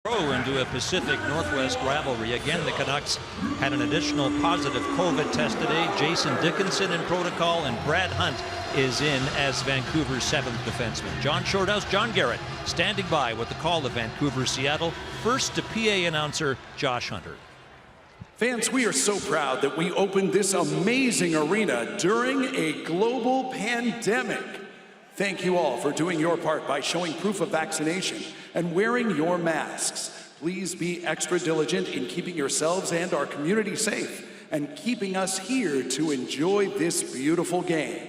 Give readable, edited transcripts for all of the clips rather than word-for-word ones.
Into a Pacific Northwest rivalry. Again, the Canucks had an additional positive COVID test today. Jason Dickinson in protocol, and Brad Hunt is in as Vancouver's 7th defenseman. John Shorthouse, John Garrett standing by with the call of Vancouver-Seattle. First to PA announcer Josh Hunter. Fans, we are so proud that we opened this amazing arena during a global pandemic. Thank you all for doing your part by showing proof of vaccination and wearing your masks. Please be extra diligent in keeping yourselves and our community safe and keeping us here to enjoy this beautiful game.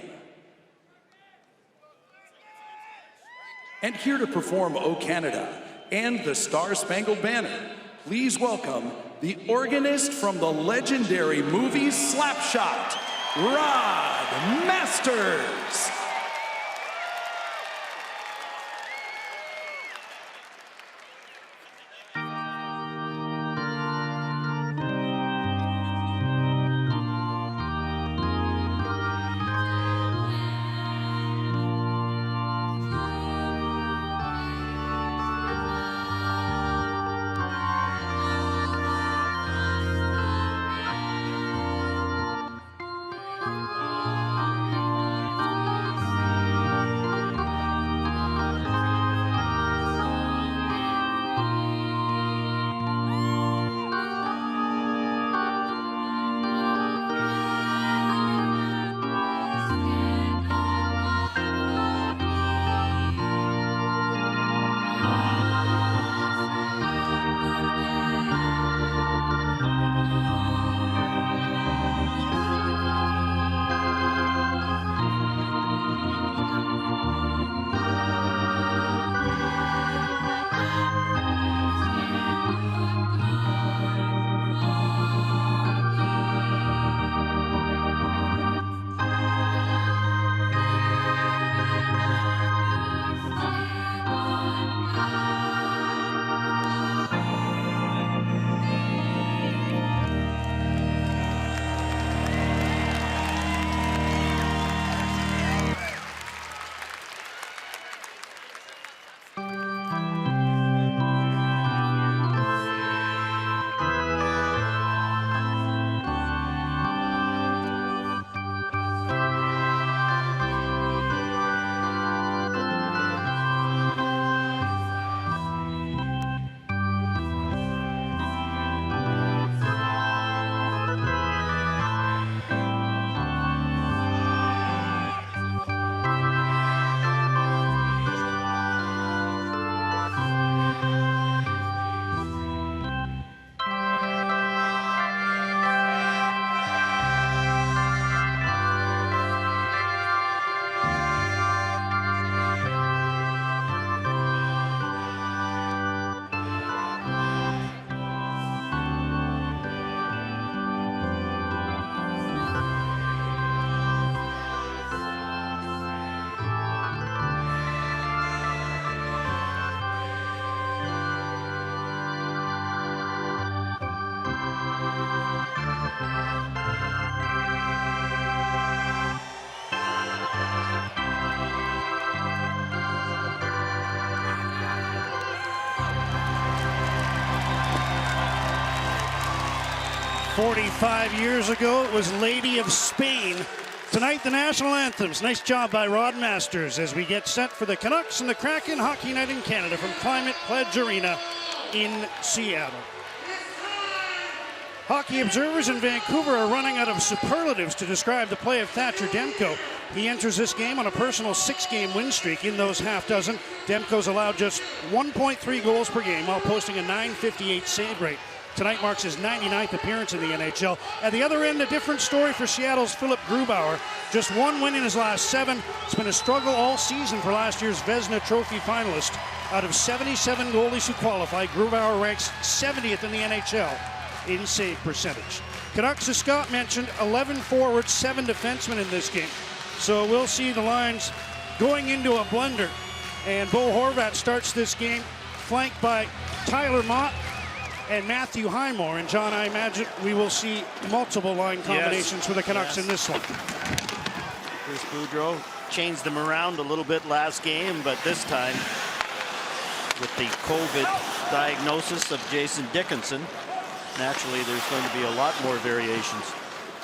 And here to perform O Canada and the Star-Spangled Banner, please welcome the organist from the legendary movie Slapshot, Rod Masters. "45 years ago, it was Lady of Spain. Tonight, the national anthems. Nice job by Rod Masters as we get set for the Canucks and the Kraken Hockey Night in Canada from Climate Pledge Arena in Seattle. Hockey observers in Vancouver are running out of superlatives to describe the play of Thatcher Demko. He enters this game on a personal 6-game win streak. In those half dozen, Demko's allowed just 1.3 goals per game while posting a .958 save rate. Tonight marks his 99th appearance in the NHL. At the other end, a different story for Seattle's Philip Grubauer. Just 1 win in his last 7. It's been a struggle all season for last year's Vezina Trophy finalist. Out of 77 goalies who qualified, Grubauer ranks 70th in the NHL in save percentage. Canucks, as Scott mentioned, 11 forwards, 7 defensemen in this game. So we'll see the lines going into a blender. And Bo Horvat starts this game flanked by Tyler Mott and Matthew Highmore. And John, I imagine we will see multiple line combinations for the Canucks in this one. Chris Boudreau changed them around a little bit last game, but this time with the COVID diagnosis of Jason Dickinson. Naturally, there's going to be a lot more variations.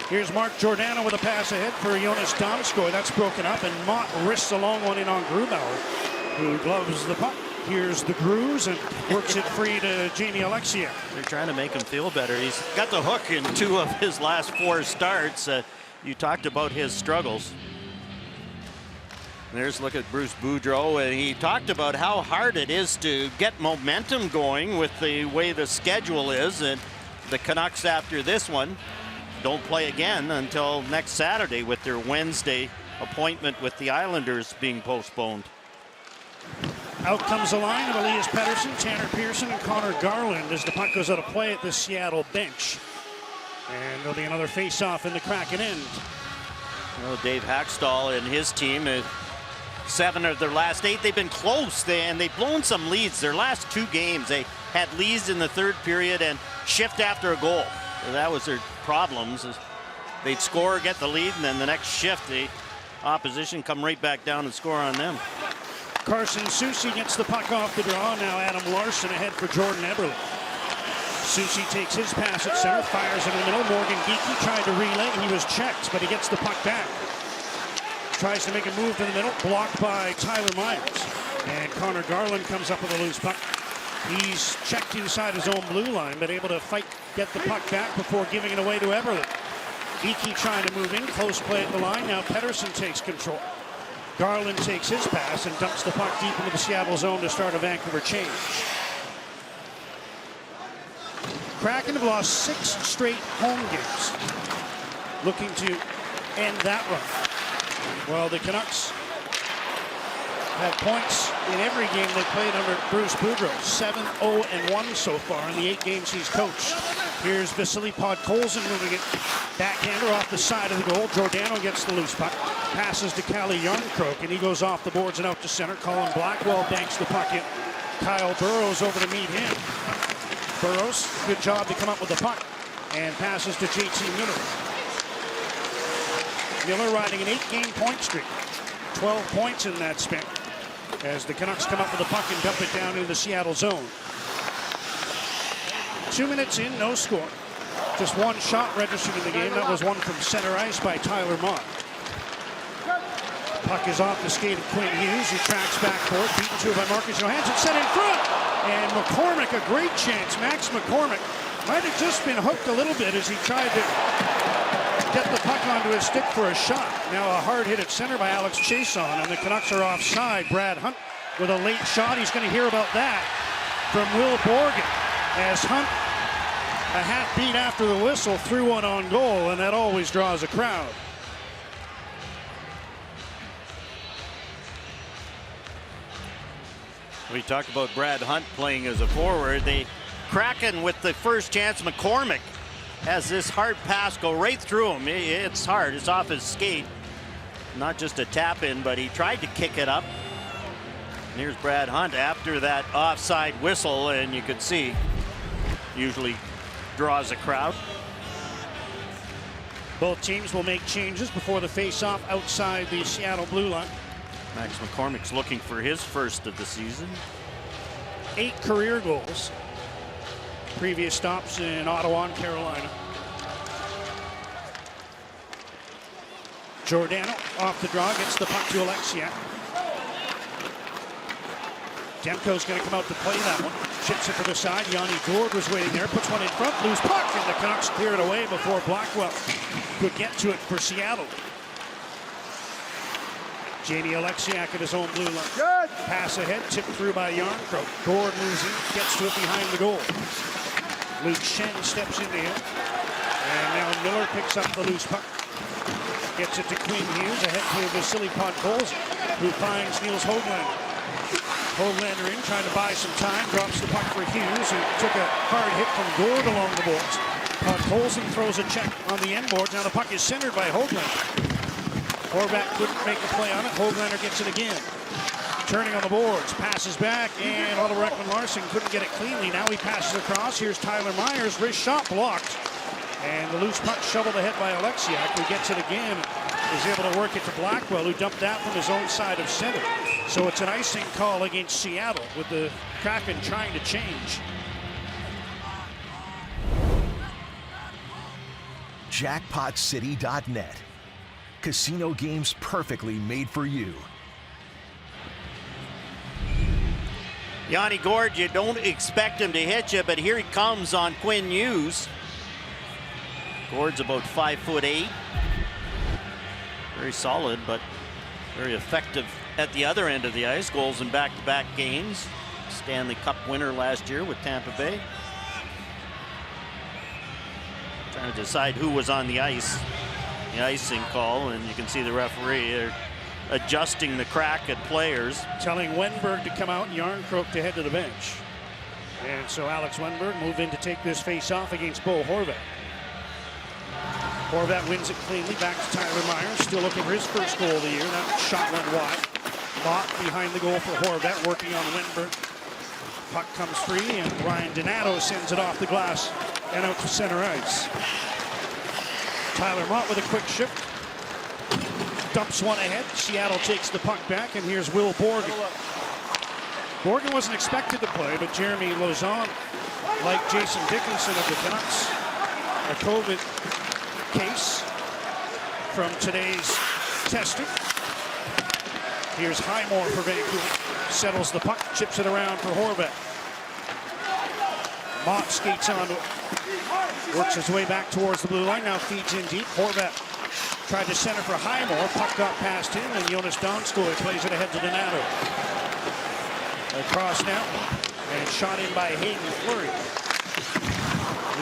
Here's Mark Giordano with a pass ahead for Jonas Damsgaard. That's broken up, and Mott wrists a long one in on Grubauer, who gloves the puck. Here's the Grooves and works it free to Jamie Alexiak. They're trying to make him feel better. He's got the hook in 2 of his last 4 starts. You talked about his struggles. There's a look at Bruce Boudreau, and he talked about how hard it is to get momentum going with the way the schedule is. And the Canucks, after this one, don't play again until next Saturday, with their Wednesday appointment with the Islanders being postponed. Out comes the line of Elias Pettersson, Tanner Pearson, and Connor Garland as the puck goes out of play at the Seattle bench. And there'll be another face-off in the Kraken end. Well, Dave Hackstall and his team, 7 of their last 8, they've been close, and they've blown some leads. Their last 2 games, they had leads in the 3rd period and shift after a goal. So that was their problems. They'd score, get the lead, and then the next shift, the opposition come right back down and score on them. Carson Soucy gets the puck off the draw. Now Adam Larson ahead for Jordan Eberle. Soucy takes his pass at center, fires it in the middle. Morgan Geekie tried to relay. He was checked, but he gets the puck back. Tries to make a move to the middle, blocked by Tyler Myers. And Connor Garland comes up with a loose puck. He's checked inside his own blue line, but able to fight, get the puck back before giving it away to Eberle. Geekie trying to move in, close play at the line. Now Pettersson takes control. Garland takes his pass and dumps the puck deep into the Seattle zone to start a Vancouver change. Kraken have lost 6 straight home games, looking to end that run. Well, the Canucks have points in every game they played under Bruce Boudreau. 7-0-1 so far in the 8 games he's coached. Here's Vasily Podkolzin moving it. Backhander off the side of the goal. Giordano gets the loose puck. Passes to Calle Jarnkrok, and he goes off the boards and out to center. Colin Blackwell banks the puck in. Kyle Burrows over to meet him. Burrows, good job to come up with the puck. And passes to JT Miller. Miller riding an 8-game point streak. 12 points in that span, as the Canucks come up with the puck and dump it down into the Seattle zone. 2 minutes in, no score. Just 1 shot registered in the game. That was one from center ice by Tyler Mott. Puck is off the skate of Quinn Hughes, who tracks back for it. Beaten to it by Marcus Johansson. Set in front. And McCormick, a great chance. Max McCormick might have just been hooked a little bit as he tried to get the puck onto his stick for a shot. Now a hard hit at center by Alex Chason, and the Canucks are offside. Brad Hunt with a late shot. He's going to hear about that from Will Borgen, as Hunt, a half beat after the whistle, threw one on goal, and that always draws a crowd. We talked about Brad Hunt playing as a forward. The Kraken with the first chance. McCormick has this hard pass go right through him. It's hard. It's off his skate. Not just a tap in, but he tried to kick it up. And here's Brad Hunt after that offside whistle, and you could see usually draws a crowd. Both teams will make changes before the face-off outside the Seattle blue line. Max McCormick's looking for his first of the season. 8 career goals. Previous stops in Ottawa and Carolina. Giordano off the draw, gets the puck to Alexiak. Demko's going to come out to play that one. Chips it to the side. Yanni Gourde was waiting there. Puts one in front. Loose puck. And the Canucks clear it away before Blackwell could get to it for Seattle. Jamie Alexiak at his own blue line. Good. Pass ahead. Tipped through by Jarnkrok. Gourde moves in. Gets to it behind the goal. Luke Shen steps into him. And now Miller picks up the loose puck. Gets it to Quinn Hughes. Ahead to Vasily Podkolzin, who finds Niels Höglander. Höglander in, trying to buy some time, drops the puck for Hughes, who took a hard hit from Gourde along the boards. Podkolzin throws a check on the end boards. Now the puck is centered by Höglander. Horvath couldn't make a play on it. Höglander gets it again. Turning on the boards, passes back, and Oliver Ekman-Larsson couldn't get it cleanly. Now he passes across. Here's Tyler Myers. Wrist shot blocked. And the loose puck shoveled ahead by Alexiak, who gets it again. Is able to work it to Blackwell, who dumped that from his own side of center. So it's an icing call against Seattle, with the Kraken trying to change. JackpotCity.net. Casino games perfectly made for you. Yanni Gourde, you don't expect him to hit you, but here he comes on Quinn Hughes. Gourde's about 5'8". Very solid, but very effective at the other end of the ice. Goals in back-to-back games. Stanley Cup winner last year with Tampa Bay. Trying to decide who was on the ice. The icing call, and you can see the referee adjusting the Kraken players. Telling Wenberg to come out and Järnkrok to head to the bench. And so Alex Wenberg moved in to take this face-off against Bo Horvat. Horvat wins it cleanly, back to Tyler Myers, still looking for his first goal of the year. That shot went wide. Mott behind the goal for Horvat, working on Wenberg. Puck comes free, and Ryan Donato sends it off the glass and out to center ice. Tyler Mott with a quick shift. Dumps one ahead. Seattle takes the puck back, and here's Will Borgen. Borgen wasn't expected to play, but Jeremy Lauzon, like Jason Dickinson of the Canucks, a COVID case from today's testing. Here's Highmore for Vancouver. Settles the puck, chips it around for Horvat. Mott skates on, works his way back towards the blue line, now feeds in deep. Horvat tried to center for Highmore. Puck got past him, and Jonas Donskoy plays it ahead to Donato. Across now, and shot in by Hayden Fleury.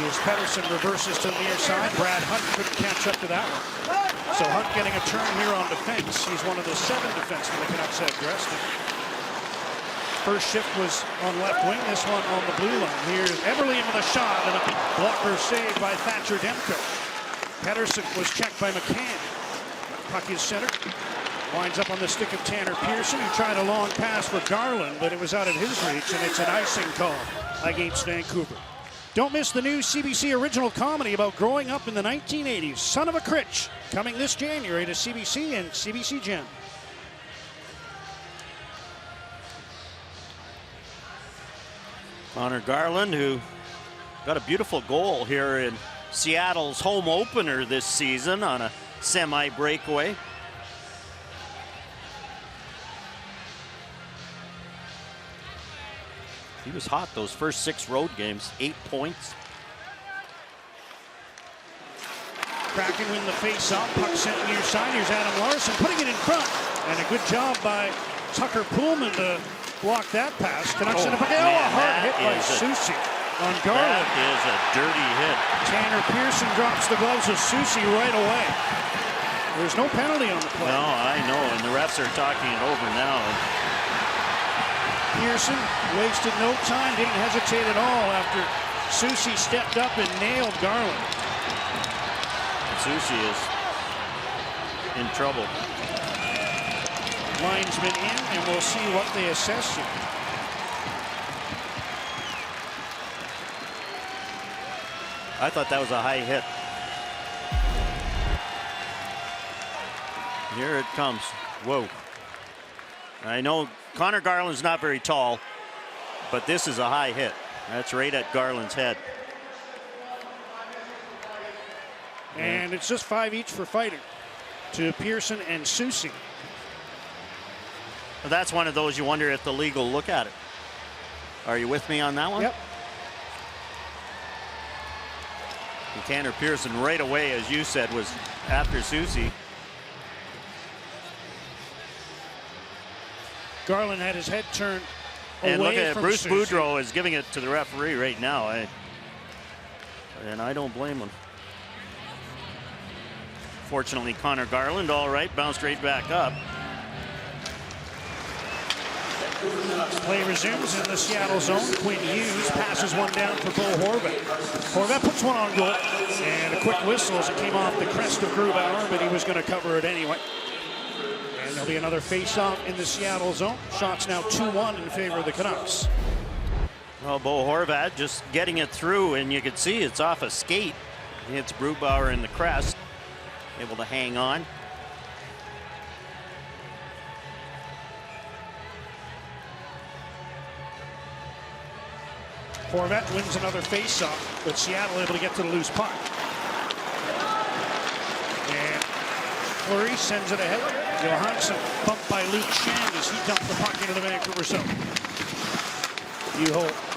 Here's Pettersson, reverses to the near side. Brad Hunt couldn't catch up to that one. So Hunt getting a turn here on defense. He's one of the 7 defensemen the Canucks have dressed. First shift was on left wing, this one on the blue line. Here's Everly with a shot, and a blocker saved by Thatcher Demko. Pettersson was checked by McCann. Puck is centered. Winds up on the stick of Tanner Pearson, who tried a long pass for Garland, but it was out of his reach, and it's an icing call against Vancouver. Don't miss the new CBC original comedy about growing up in the 1980s, Son of a Critch, coming this January to CBC and CBC Gem. Connor Garland, who got a beautiful goal here in Seattle's home opener this season on a semi-breakaway. He was hot those first 6 road games, 8 points. Kraken win the face-off, puck sent near side. Here's Adam Larsson putting it in front, and a good job by Tucker Pullman to block that pass. Canucks in the puck. Oh, a hard hit by Soucy on Garland. That is a dirty hit. Tanner Pearson drops the gloves of Soucy right away. There's no penalty on the play. No, I know, and the refs are talking it over now. Pearson wasted no time, didn't hesitate at all after Soucy stepped up and nailed Garland. Soucy is in trouble. Linesman in, and we'll see what they assess here. I thought that was a high hit. Here it comes. Whoa. I know Connor Garland's not very tall, but this is a high hit. That's right at Garland's head. And it's just 5 each for fighting to Pearson and Soucy. Well, that's one of those you wonder if the league will look at it. Are you with me on that one? Yep. And Tanner Pearson right away, as you said, was after Soucy. Garland had his head turned away and look at it, from Bruce Soucy. Boudreau is giving it to the referee right now. And I don't blame him. Fortunately, Connor Garland, all right, bounced right back up. Play resumes in the Seattle zone. Quinn Hughes passes one down for Bo Horvat. Horvat puts one on goal, and a quick whistle as it came off the crest of Grubauer, but he was going to cover it anyway. And there'll be another face-off in the Seattle zone. Shots now 2-1 in favor of the Canucks. Well, Bo Horvat just getting it through, and you can see it's off a skate. He hits Grubauer in the crest, able to hang on. Horvat wins another face-off, but Seattle able to get to the loose puck. And Fleury sends it ahead. Johansson bumped by Luke Shan as he dumped the puck into the Vancouver zone.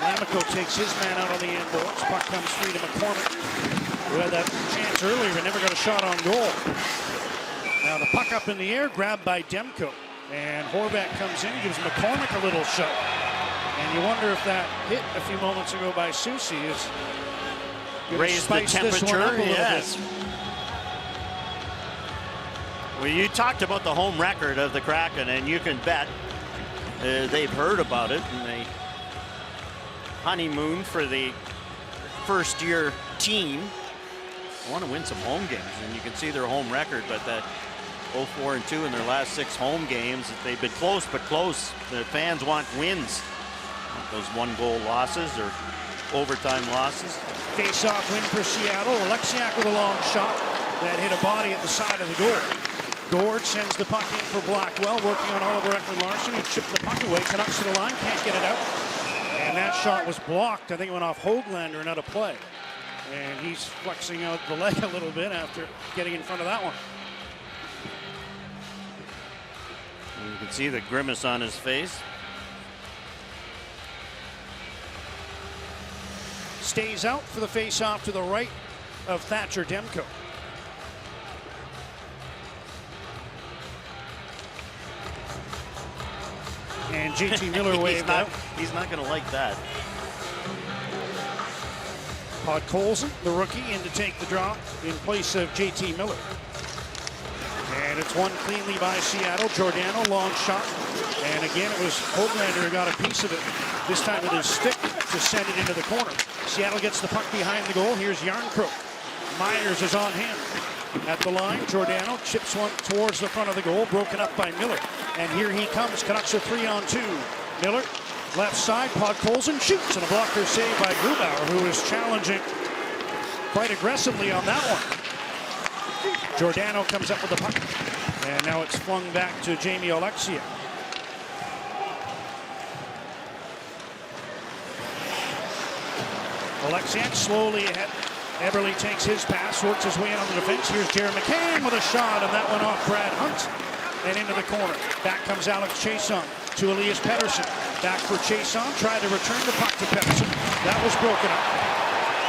Lamico takes his man out on the end boards. Puck comes free to McCormick, who had that chance earlier but never got a shot on goal. Now the puck up in the air, grabbed by Demko. And Horvat comes in, gives McCormick a little shove. And you wonder if that hit a few moments ago by Soucy is raised the temperature. Yes. Well, you talked about the home record of the Kraken, and you can bet they've heard about it, and they honeymoon for the first-year team. They want to win some home games, and you can see their home record, but that 0-4-2 in their last 6 home games, they've been close, but close. The fans want wins. Those 1-goal losses or overtime losses. Face-off win for Seattle. Alexiak with a long shot that hit a body at the side of the goal. Gord sends the puck in for Blackwell, working on Oliver Ekman-Larsson. He chipped the puck away. Canucks to the line, can't get it out. And that shot was blocked. I think it went off Höglander and out of play. And he's flexing out the leg a little bit after getting in front of that one. And you can see the grimace on his face. Stays out for the face-off to the right of Thatcher Demko. And JT Miller waved out. He's not going to like that. Podkolzin, the rookie, in to take the draw in place of JT Miller. And it's won cleanly by Seattle. Giordano, long shot. And again, it was Höglander who got a piece of it, this time with his stick, to send it into the corner. Seattle gets the puck behind the goal. Here's Järnkrok. Myers is on him. At the line, Giordano chips one towards the front of the goal, broken up by Miller. And here he comes. Canucks are 3-on-2. Miller, left side, Podkolzin shoots, and a blocker save by Grubauer, who is challenging quite aggressively on that one. Giordano comes up with the puck. And now it's flung back to Jamie Oleksiak. Oleksiak slowly ahead. Eberle takes his pass, works his way in on the defense. Here's Jared McCann with a shot, and that went off Brad Hunt and into the corner. Back comes Alex Chiasson to Elias Pettersson. Back for Chiasson, tried to return the puck to Pettersson. That was broken up.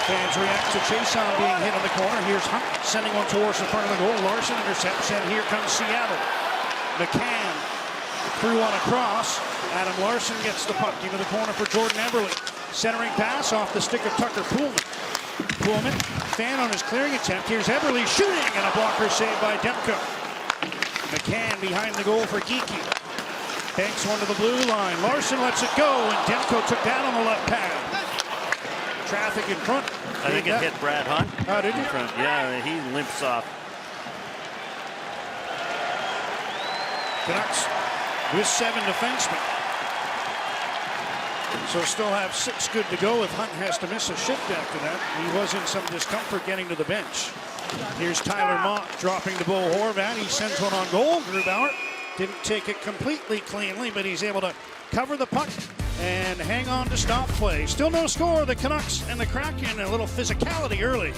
Fans react to Chiasson being hit on the corner. Here's Hunt sending one towards the front of the goal. Larson intercepts, and here comes Seattle. McCann threw one across. Adam Larson gets the puck into the corner for Jordan Eberle. Centering pass off the stick of Tucker Poolman. Poolman, fan on his clearing attempt. Here's Eberle shooting, and a blocker saved by Demko. McCann behind the goal for Geekie. Banks one to the blue line. Larson lets it go, and Demko took that on the left pad. Traffic in front. I think it hit Brad Hunt. Oh, did it? Yeah, he limps off. Canucks with 7 defensemen. So still have 6 good to go if Hunt has to miss a shift after that. He was in some discomfort getting to the bench. Here's Tyler Mott dropping to Bo Horvat. He sends one on goal. Grubauer didn't take it completely cleanly, but he's able to cover the puck and hang on to stop play. Still no score. The Canucks and the Kraken, a little physicality early.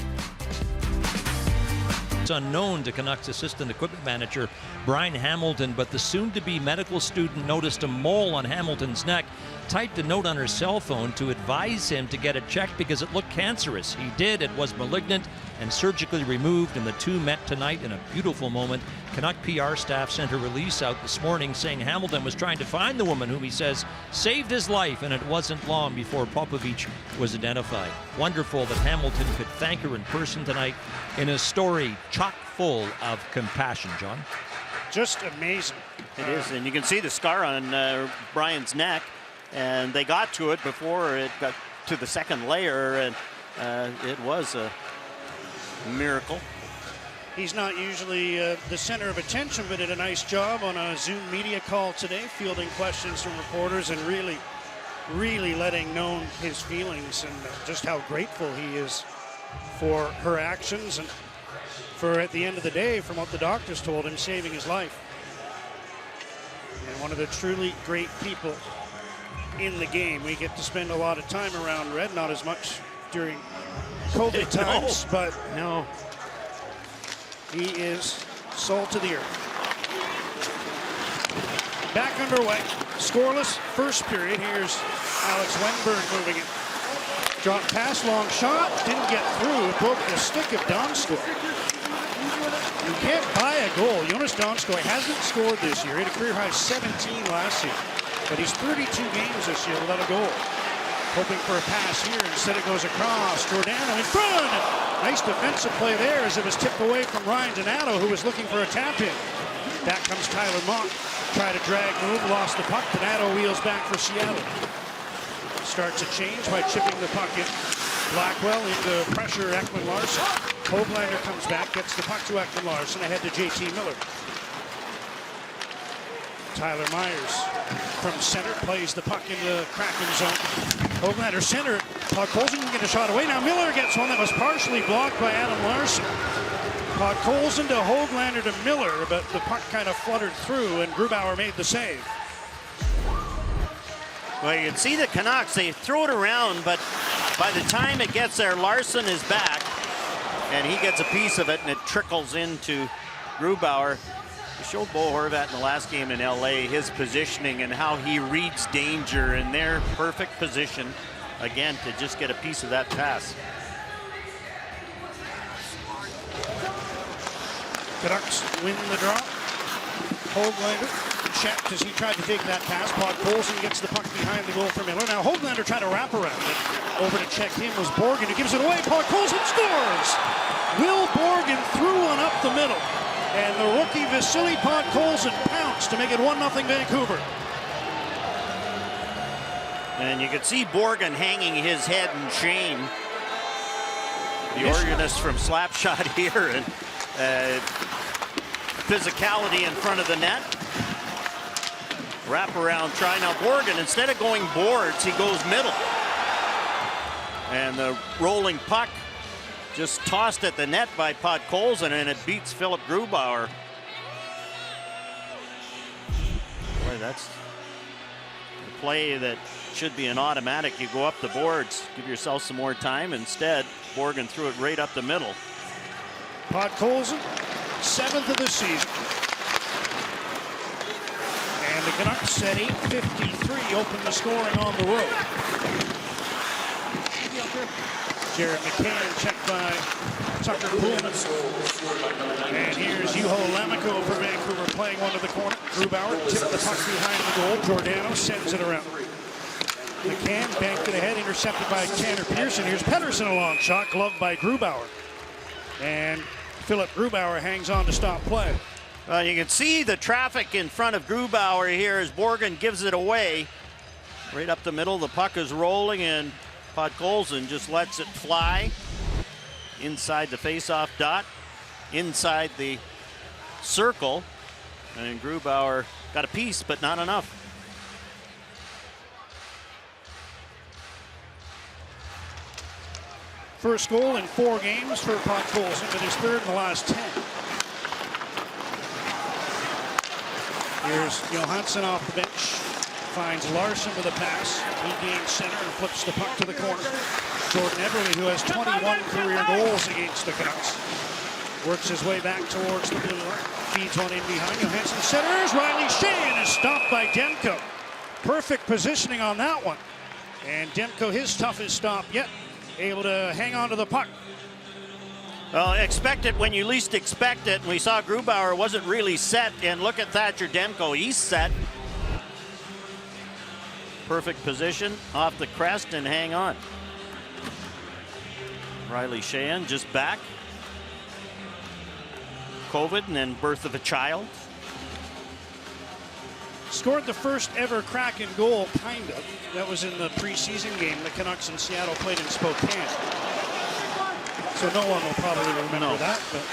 It's unknown to Canucks assistant equipment manager Brian Hamilton, but the soon-to-be medical student noticed a mole on Hamilton's neck, typed a note on her cell phone to advise him to get it checked because it looked cancerous. He did. It was malignant and surgically removed, and the two met tonight in a beautiful moment. Canuck PR staff sent a release out this morning saying Hamilton was trying to find the woman whom he says saved his life, and it wasn't long before Popovich was identified. Wonderful that Hamilton could thank her in person tonight in a story chock full of compassion, John. Just amazing. It is, and you can see the scar on Brian's neck, and they got to it before it got to the second layer, and it was a miracle. He's not usually the center of attention, but did a nice job on a Zoom media call today, fielding questions from reporters and really letting known his feelings and just how grateful he is for her actions and for, at the end of the day, from what the doctors told him, saving his life. And one of the truly great people in the game. We get to spend a lot of time around Red, not as much during COVID times, but No. he is salt to the earth. Back underway, scoreless first period. Here's Alex Wenberg moving it. Drop pass, long shot, didn't get through, broke the stick of Donskoy. You can't buy a goal. Jonas Donskoy hasn't scored this year. He had a career high 17 last year, but he's 32 games this year without a goal. Hoping for a pass here, instead it goes across. Giordano in front. Nice defensive play there as it was tipped away from Ryan Donato, who was looking for a tap in. Back comes Tyler Mock. Try to drag move, lost the puck. Donato wheels back for Seattle. Starts a change by chipping the puck in. Blackwell into pressure, Ekman Larsson. Hoglander comes back, gets the puck to Ekman Larsson, ahead to JT Miller. Tyler Myers from center plays the puck into the Kraken zone. Hoglander center. Podkolzin can get a shot away. Now Miller gets one that was partially blocked by Adam Larsson. Podkolzin to Hoglander to Miller, but the puck kind of fluttered through and Grubauer made the save. Well, you can see the Canucks, they throw it around, but by the time it gets there, Larsson is back, and he gets a piece of it, and it trickles into Grubauer. We showed Bo Horvat in the last game in LA, his positioning and how he reads danger in their perfect position, again, to just get a piece of that pass. Canucks win the draw. Hoglander checked as he tried to take that pass. Podkolzin gets the puck behind the goal for Miller. Now Hoglander tried to wrap around it. Over to check him was Borgen, who gives it away. Podkolzin scores! Will Borgen threw one up the middle. And the rookie Vasily Podkolzin pounced to make it 1-0 Vancouver. And you can see Borgen hanging his head in shame. The organist from Slapshot here, and physicality in front of the net. Wrap around try. Now Borgen, instead of going boards, he goes middle. And the rolling puck just tossed at the net by Podkolzin, and it beats Philip Grubauer. Boy, that's a play that should be an automatic. You go up the boards, give yourself some more time. Instead, Borgen threw it right up the middle. Podkolzin, 7th of the season. And the Canucks at 8:53 open the scoring on the road. Jared McCann checked by Tucker Pullman. And here's Juho Lammikko for Vancouver playing one to the corner. Grubauer tipped the puck behind the goal. Giordano sends it around. McCann banked it ahead, intercepted by Tanner Pearson. Here's Pettersson, a long shot, gloved by Grubauer. And Philip Grubauer hangs on to stop play. You can see the traffic in front of Grubauer here as Borgen gives it away. Right up the middle, the puck is rolling, and Podkolzin just lets it fly inside the face-off dot, inside the circle, and Grubauer got a piece, but not enough. First goal in 4 games for Podkolzin, but his 3rd in the last 10. Here's Johansson off the bench. Finds Larsson with a pass. He gains center and flips the puck to the corner. Jordan Eberle, who has 21 career goals against the Canucks, works his way back towards the blue line. Feeds one in behind. Johansson centers. Riley Sheahan is stopped by Demko. Perfect positioning on that one. And Demko, his toughest stop yet, able to hang on to the puck. Well, expect it when you least expect it. We saw Grubauer wasn't really set, and look at Thatcher Demko. He's set. Perfect position off the crest and hang on. Riley Sheahan just back. COVID and then birth of a child. Scored the first ever Kraken goal, kind of. That was in the preseason game the Canucks in Seattle played in Spokane. So no one will probably remember that, but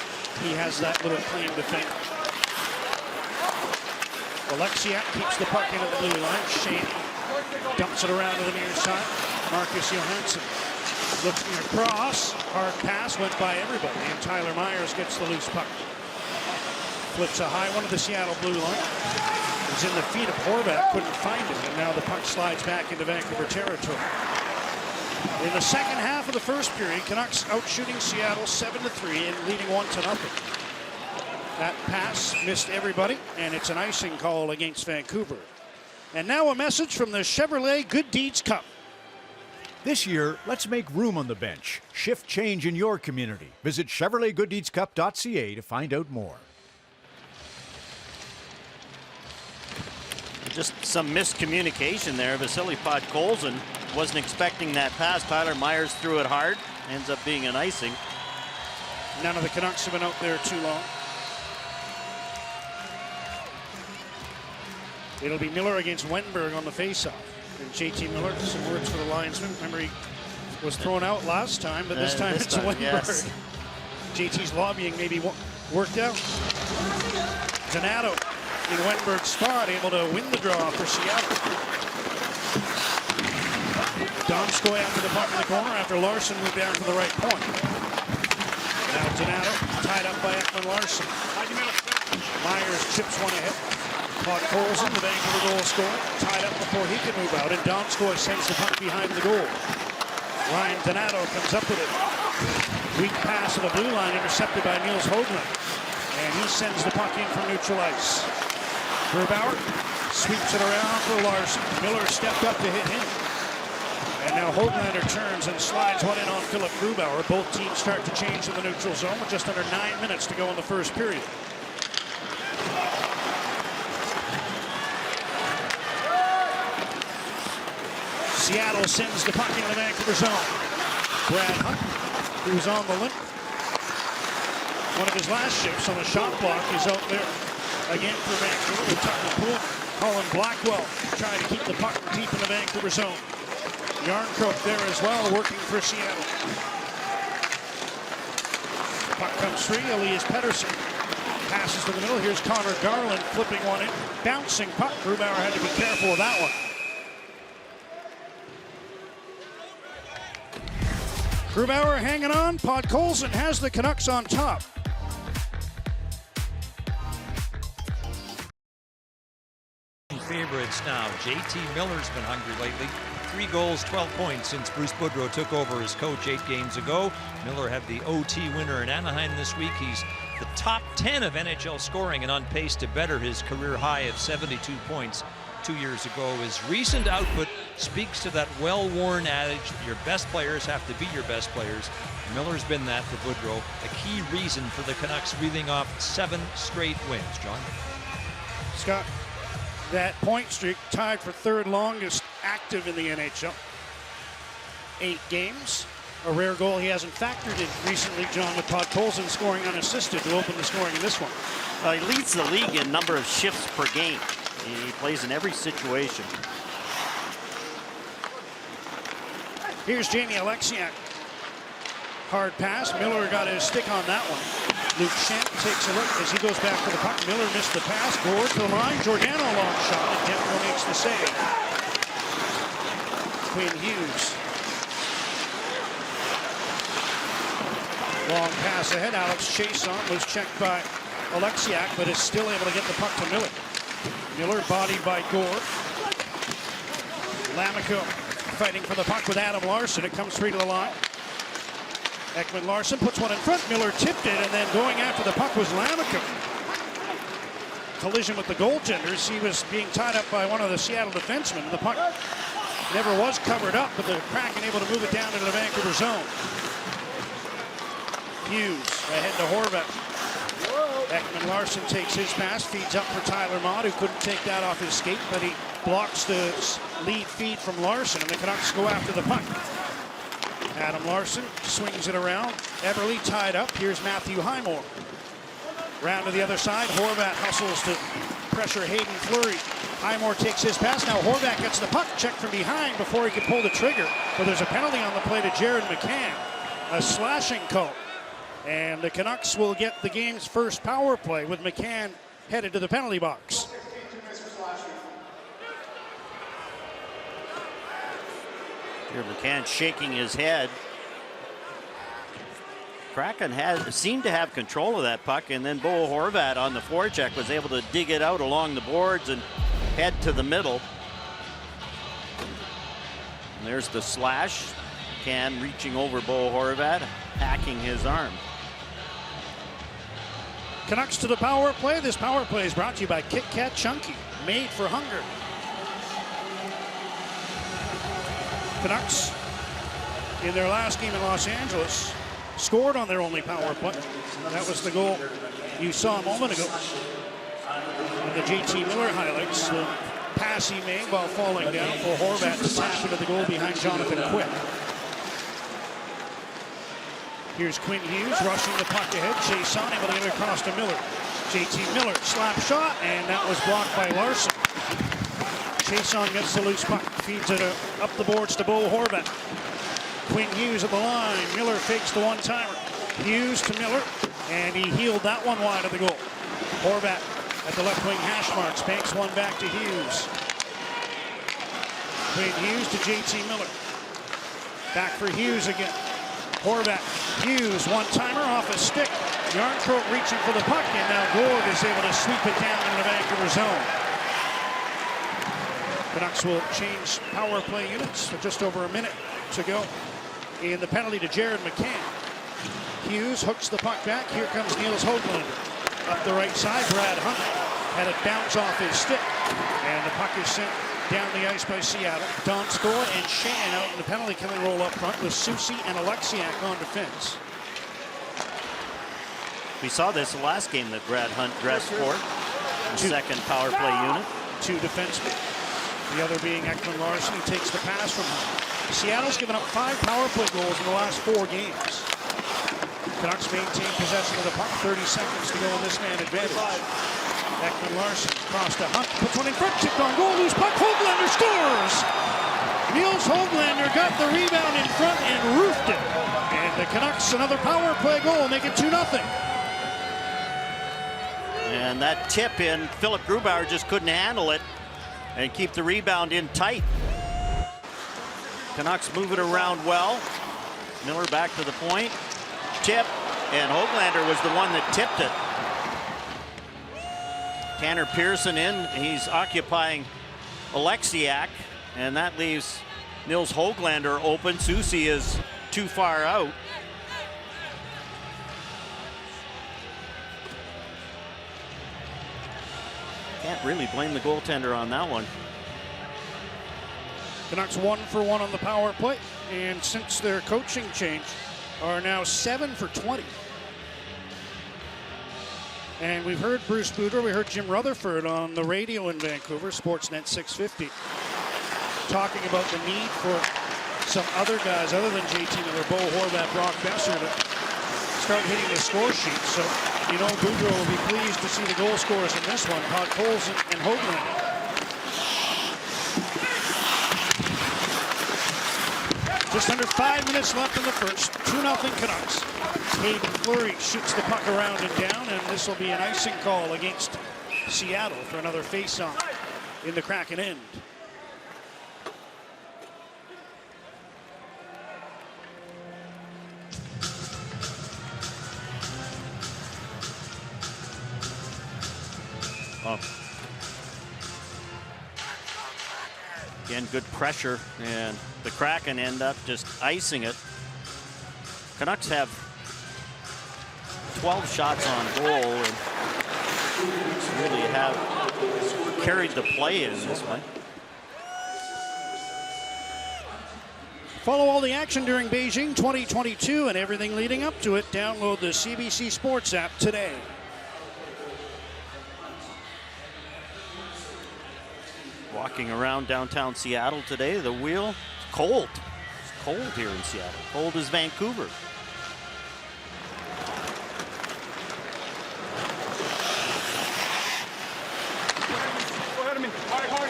he has that little claim to fame. Alexiak keeps the puck into the blue line. Shane dumps it around to the near side. Marcus Johansson looking across. Hard pass went by everybody, and Tyler Myers gets the loose puck. Flips a high one to the Seattle blue line. was in the feet of Horvat, couldn't find him, and now the puck slides back into Vancouver territory. In the second half of the first period, Canucks outshooting Seattle 7-3 and leading 1-0. That pass missed everybody, and it's an icing call against Vancouver. And now a message from the Chevrolet Good Deeds Cup. This year, let's make room on the bench. Shift change in your community. Visit ChevroletGoodDeedsCup.ca to find out more. Just some miscommunication there. Vasily Podkolzin wasn't expecting that pass. Tyler Myers threw it hard. Ends up being an icing. None of the Canucks have been out there too long. It'll be Miller against Wenberg on the faceoff. And JT Miller, some words for the linesman. Remember, he was thrown out last time, but this time it's Wenberg. Yes. JT's lobbying maybe worked out. Donato in Wenberg's spot, able to win the draw for Seattle. Donskoy after the puck in the corner after Larson moved down to the right point. Now Donato tied up by Ekman-Larsson. Myers chips one ahead. Podkolzin, the Vancouver goal scorer, tied up before he could move out, and Donskoy sends the puck behind the goal. Ryan Donato comes up with it. Weak pass to the blue line, intercepted by Nils Höglander. And he sends the puck in from neutral ice. Grubauer sweeps it around for Larson. Miller stepped up to hit him. And now Höglander turns and slides one in on Philip Grubauer. Both teams start to change in the neutral zone with just under 9 minutes to go in the first period. Seattle sends the puck into the Vancouver zone. Brad Hunt, who's on the limp. One of his last shifts on the shot block is out there again for Vancouver with Tucker Poole. Colin Blackwell trying to keep the puck deep in the Vancouver zone. Yarncroke there as well, working for Seattle. The puck comes free. Elias Pettersson passes to the middle. Here's Connor Garland flipping one in. Bouncing puck. Grubauer had to be careful of that one. Grubauer hanging on. Podkolzin has the Canucks on top. Favorites now. JT Miller's been hungry lately. 3 goals, 12 points since Bruce Boudreau took over as coach 8 games ago. Miller had the OT winner in Anaheim this week. He's the top 10 of NHL scoring and on pace to better his career high of 72 points 2 years ago. His recent output speaks to that well-worn adage, your best players have to be your best players. Miller's been that for Boudreau, a key reason for the Canucks reeling off 7 straight wins. John? Scott, that point streak tied for third longest active in the NHL. 8 games. A rare goal he hasn't factored in recently, John, with Podkolzin scoring unassisted to open the scoring in this one. He leads the league in number of shifts per game. He plays in every situation. Here's Jamie Alexiak. Hard pass. Miller got his stick on that one. Luke Schenk takes a look as he goes back to the puck. Miller missed the pass. Gore to the line. Giordano long shot, and Demko makes the save. Quinn Hughes. Long pass ahead. Alex Chason was checked by Alexiak, but is still able to get the puck to Miller. Miller bodied by Gore. Lamico fighting for the puck with Adam Larson. It comes free to the line. Ekman-Larsson puts one in front. Miller tipped it, and then going after the puck was Lamico. Collision with the goaltenders. He was being tied up by one of the Seattle defensemen. The puck never was covered up, but the Kraken able to move it down into the Vancouver zone. Hughes ahead to Horvat. Ekman-Larsson takes his pass, feeds up for Tyler Mott, who couldn't take that off his skate, but he blocks the lead feed from Larson, and the Canucks go after the puck. Adam Larson swings it around. Everly tied up. Here's Matthew Highmore. Round to the other side. Horvat hustles to pressure Hayden Fleury. Highmore takes his pass. Now Horvat gets the puck checked from behind before he can pull the trigger. But there's a penalty on the play to Jared McCann. A slashing call. And the Canucks will get the game's first power play with McCann headed to the penalty box. Here McCann shaking his head. Kraken seemed to have control of that puck, and then Bo Horvat on the forecheck was able to dig it out along the boards and head to the middle. And there's the slash. Can reaching over Bo Horvat, hacking his arm. Canucks to the power play. This power play is brought to you by Kit Kat Chunky, made for hunger. Canucks, in their last game in Los Angeles, scored on their only power play. That was the goal you saw a moment ago in the JT Miller highlights. The pass he made while falling down for Horvat to tap into the goal behind Jonathan Quick. Here's Quinn Hughes rushing the puck ahead. Chase on, able to get it across to Miller. JT Miller, slap shot, and that was blocked by Larson. Chason gets the loose puck, feeds it up the boards to Bo Horvat. Quinn Hughes at the line. Miller fakes the one-timer. Hughes to Miller, and he heeled that one wide of the goal. Horvat at the left wing hash marks, banks one back to Hughes. Quinn Hughes to JT Miller. Back for Hughes again. Horvat, Hughes, one-timer off a stick. Yarncroke reaching for the puck, and now Gord is able to sweep it down in the Vancouver zone. Canucks will change power play units with just over a minute to go. And the penalty to Jared McCann. Hughes hooks the puck back. Here comes Niels Höglander. Up the right side, Brad Hunt had it bounce off his stick. And the puck is sent down the ice by Seattle. Donskoy and Shan out in the penalty killing role up front with Susie and Alexiak on defense. We saw this the last game that Brad Hunt dressed for. The second power play unit. Two defensemen. The other being Ekman Larson, who takes the pass from him. Seattle's given up 5 power play goals in the last 4 games. Canucks maintain possession of the puck. 30 seconds to go in this man advantage. Ekman Larson across to Hunt, puts one in front, tipped on goal, loose puck, Höglander scores! Niels Höglander got the rebound in front and roofed it. And the Canucks, another power play goal, make it 2-0. And that tip in, Philip Grubauer just couldn't handle it and keep the rebound in tight. Canucks move it around well. Miller back to the point. Tip, and Höglander was the one that tipped it. Tanner Pearson in, he's occupying Alexiak, and that leaves Niels Höglander open. Susie is too far out. Can't really blame the goaltender on that one. Canucks 1 for 1 on the power play, and since their coaching change, are now 7 for 20. And we've heard Bruce Boudreau, we heard Jim Rutherford on the radio in Vancouver, Sportsnet 650, talking about the need for some other guys other than JT Miller, Bo Horvat, Brock Besser to start hitting the score sheet. So, you know, Boudreau will be pleased to see the goal scorers in this one, Todd Coles and Höglander. Just under 5 minutes left in the first. 2-0 Canucks. Hayden Fleury shoots the puck around and down, and this will be an icing call against Seattle for another face-off in the Kraken end. Again, good pressure, and the Kraken end up just icing it. Canucks have 12 shots on goal and really have carried the play in this one. Follow all the action during Beijing 2022 and everything leading up to it. Download the CBC Sports app today. Walking around downtown Seattle today, the wheel, it's cold. It's cold here in Seattle. Cold as Vancouver.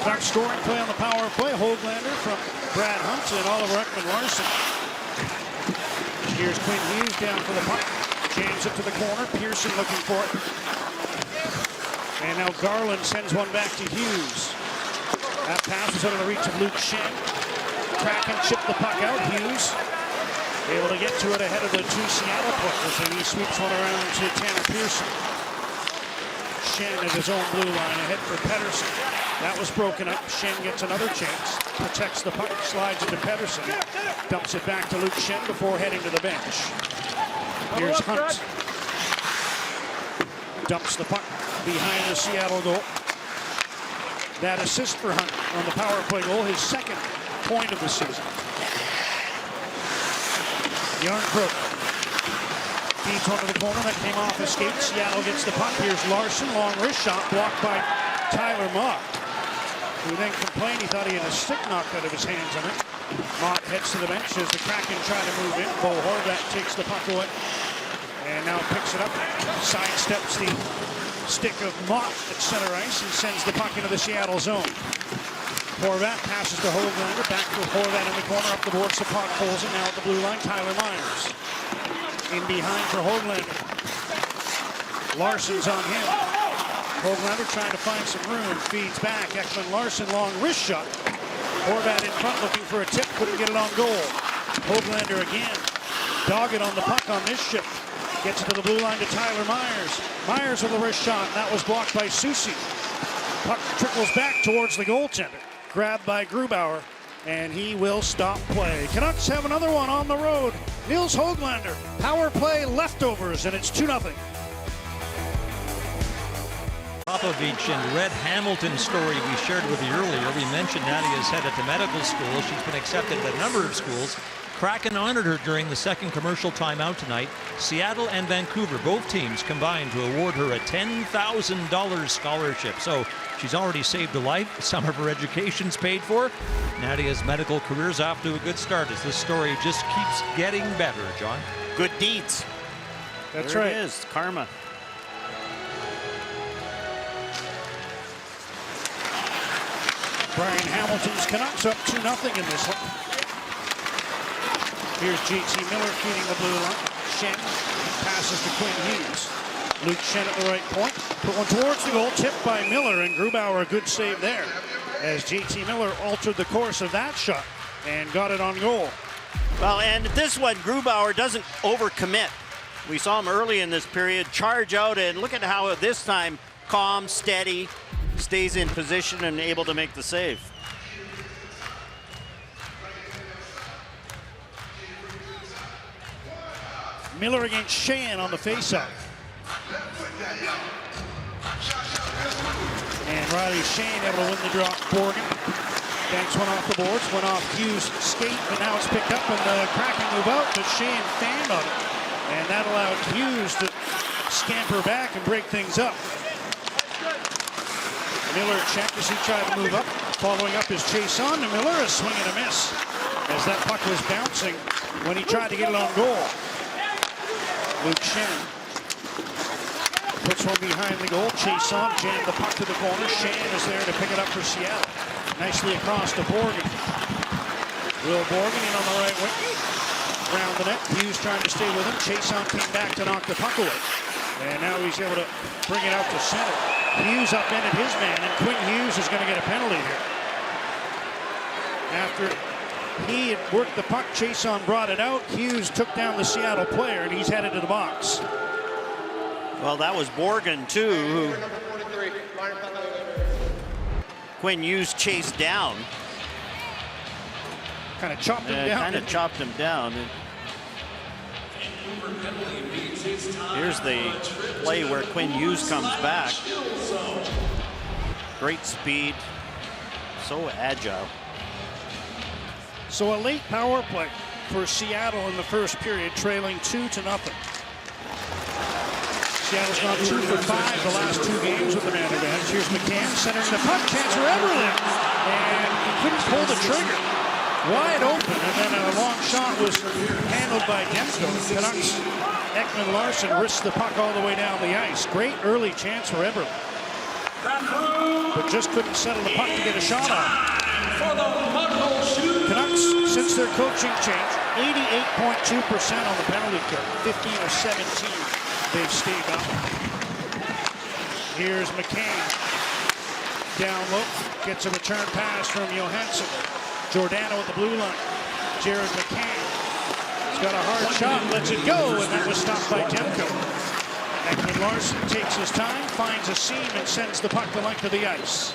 Canucks scoring play on the power play. Höglander from Brad Hunt and Oliver Ekman Larson. Here's Quinn Hughes down for the puck. Jams it to the corner. Pearson looking for it. And now Garland sends one back to Hughes. That pass was out of the reach of Luke Shen. Kraken chipped the puck out. Hughes able to get to it ahead of the 2 Seattle players, and he sweeps one around to Tanner Pearson. Schenn at his own blue line, ahead for Pettersson. That was broken up. Schenn gets another chance, protects the puck, slides into Pettersson, dumps it back to Luke Schenn before heading to the bench. Here's Hunt. Dumps the puck behind the Seattle goal. That assist for Hunt on the power play goal, his second point of the season. Yarncrook feeds one to the corner, that came off his skate. Seattle gets the puck. Here's Larson, long wrist shot, blocked by Tyler Motte, who then complained he thought he had a stick knocked out of his hands on it. Motte heads to the bench as the Kraken try to move in. Bo Horvat takes the puck away and now picks it up, sidesteps the stick of Motte at center ice and sends the puck into the Seattle zone. Horvat passes to Hoglander, back to Horvat in the corner, up the boards to puck, pulls it now at the blue line. Tyler Myers in behind for Hoglander. Larson's on him. Hoglander trying to find some room, feeds back. Ekman Larson, long wrist shot. Horvat in front looking for a tip, couldn't get it on goal. Hoglander again, dogged on the puck on this shift. Gets it to the blue line to Tyler Myers. Myers with a wrist shot, and that was blocked by Soucy. Puck trickles back towards the goaltender. Grabbed by Grubauer, and he will stop play. Canucks have another one on the road. Nils Hoglander, power play leftovers, and it's 2-0. Popovich and Red Hamilton story we shared with you earlier. We mentioned Nadia's headed to medical school. She's been accepted at a number of schools. Kraken honored her during the second commercial timeout tonight. Seattle and Vancouver, both teams combined to award her a $10,000 scholarship. So she's already saved a life. Some of her education's paid for. Nadia's medical career's off to a good start as this story just keeps getting better, John. Good deeds. That's there right. It is, karma. Brian Hamilton's Canucks up 2-0 in this one. Here's JT Miller feeding the blue line. Schenn passes to Quinn Hughes. Luke Schenn at the right point. Put one towards the goal, tipped by Miller, and Grubauer a good save there as JT Miller altered the course of that shot and got it on goal. Well, and this one, Grubauer doesn't overcommit. We saw him early in this period charge out, and look at how this time calm, steady, stays in position and able to make the save. Miller against Schenn on the faceoff. And Riley Schenn able to win the drop. Borgen banks one off the boards, went off Hughes' skate, but now it's picked up and the Kraken move out, but Schenn fanned on it. And that allowed Hughes to scamper back and break things up. Miller checked as he tried to move up. Following up his chase on to Miller, a swing and a miss as that puck was bouncing when he tried to get it on goal. Luke Schenn puts one behind the goal. Chase on, jammed the puck to the corner. Schenn is there to pick it up for Seattle. Nicely across to Borgen. Will Borgen in on the right wing. Round the net. Hughes trying to stay with him. Chase on came back to knock the puck away. And now he's able to bring it out to center. Hughes upended his man, and Quinn Hughes is going to get a penalty here. After he had worked the puck, Chason brought it out. Hughes took down the Seattle player, and he's headed to the box. Well, that was Borgen, too, who Quinn Hughes chased down. Kind of chopped him down. Kind of chopped him down. Here's the play where Quinn Hughes comes back. Great speed, so agile. So a late power play for Seattle in the first period, trailing 2-0. Seattle's gone 2 for 5 the last 2 games with the man advantage. Here's McCann centering the puck, chance for Eberle, and he couldn't pull the trigger. Wide open, and then a long shot was handled by Demko. Canucks, Ekman Larson risks the puck all the way down the ice. Great early chance for Eberle, but just couldn't settle the puck to get a shot on. Canucks, since their coaching change, 88.2% on the penalty kill. 15 of 17 they've stayed up. Here's McCann. Down low, gets a return pass from Johansson. Giordano at the blue line. Jared McCann. He's got a hard shot, lets it go, and that was stopped by Demko. Ekman Larsson takes his time, finds a seam, and sends the puck the length of the ice.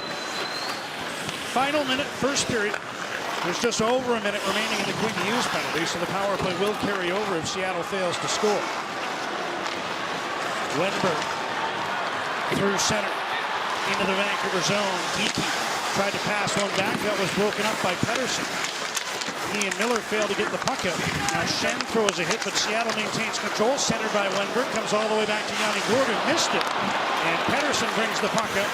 Final minute, first period. There's just over a minute remaining in the Quinn Hughes penalty, so the power play will carry over if Seattle fails to score. Wenberg through center into the Vancouver zone. Geeky tried to pass one back. That was broken up by Pettersson. He and Miller failed to get the puck out. Now Shen throws a hit, but Seattle maintains control. Centered by Wenberg. Comes all the way back to Yanni Gordon. Missed it. And Pettersson brings the puck out